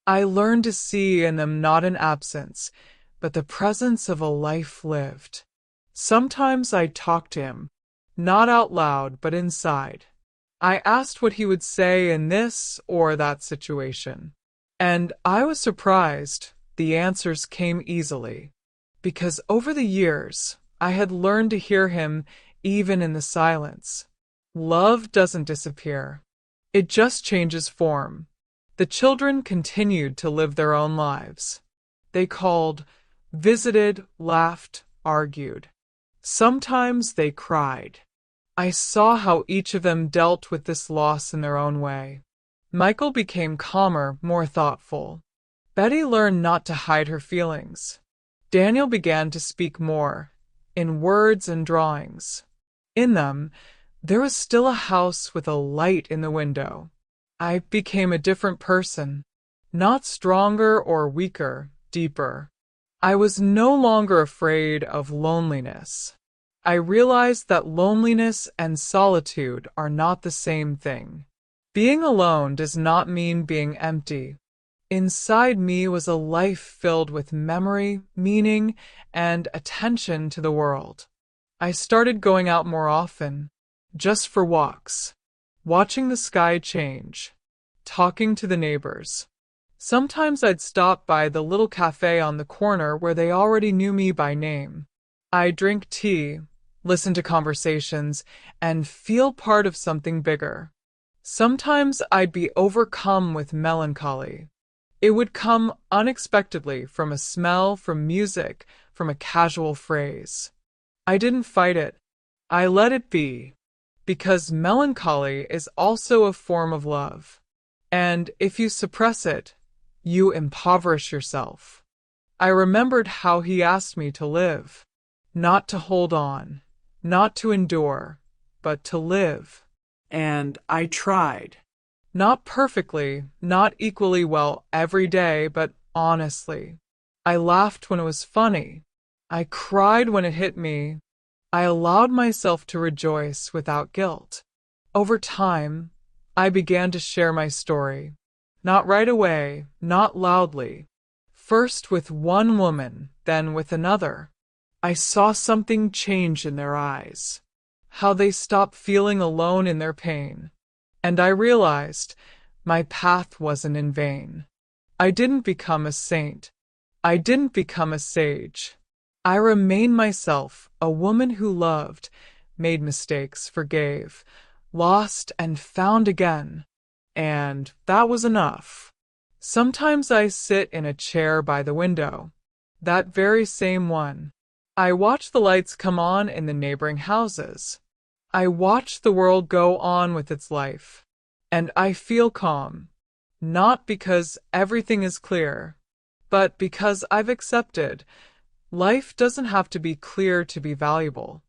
I learned to see in them not an absence, but the presence of a life lived. Sometimes I talked to him, not out loud, but inside. I asked what he would say in this or that situation. And I was surprised the answers came easily. Because over the years, I had learned to hear him even in the silence. Love doesn't disappear. It just changes form. The children continued to live their own lives. They called, visited, laughed, argued. Sometimes they cried. I saw how each of them dealt with this loss in their own way. Michael became calmer, more thoughtful. Betty learned not to hide her feelings. Daniel began to speak more, in words and drawings. In them, there was still a house with a light in the window. I became a different person, not stronger or weaker, deeper. I was no longer afraid of loneliness. I realized that loneliness and solitude are not the same thing. Being alone does not mean being empty. Inside me was a life filled with memory, meaning, and attention to the world. I started going out more often, just for walks, watching the sky change, talking to the neighbors. Sometimes I'd stop by the little cafe on the corner where they already knew me by name. I'd drink tea, listen to conversations, and feel part of something bigger. Sometimes I'd be overcome with melancholy. It would come unexpectedly from a smell, from music, from a casual phrase. I didn't fight it. I let it be. Because melancholy is also a form of love. And if you suppress it, you impoverish yourself. I remembered how he asked me to live. Not to hold on, not to endure, but to live. And I tried. Not perfectly, not equally well every day, but honestly. I laughed when it was funny. I cried when it hit me. I allowed myself to rejoice without guilt. Over time, I began to share my story. Not right away, not loudly. First with one woman, then with another. I saw something change in their eyes. How they stopped feeling alone in their pain. And I realized my path wasn't in vain. I didn't become a saint. I didn't become a sage. I remained myself, a woman who loved, made mistakes, forgave, lost and found again. And that was enough. Sometimes I sit in a chair by the window, that very same one. I watch the lights come on in the neighboring houses. I watch the world go on with its life, and I feel calm, not because everything is clear, but because I've accepted life doesn't have to be clear to be valuable.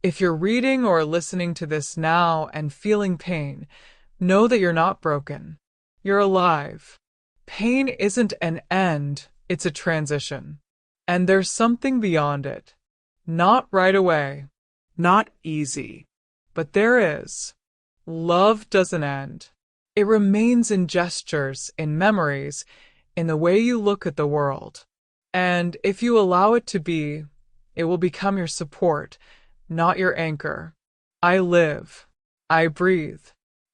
If you're reading or listening to this now and feeling pain, know that you're not broken. You're alive. Pain isn't an end, it's a transition. And there's something beyond it. Not right away. Not easy. But there is. Love doesn't end. It remains in gestures, in memories, in the way you look at the world. And if you allow it to be, it will become your support, not your anchor. I live. I breathe.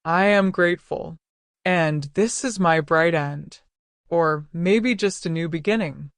I am grateful. And this is my bright end. Or maybe just a new beginning.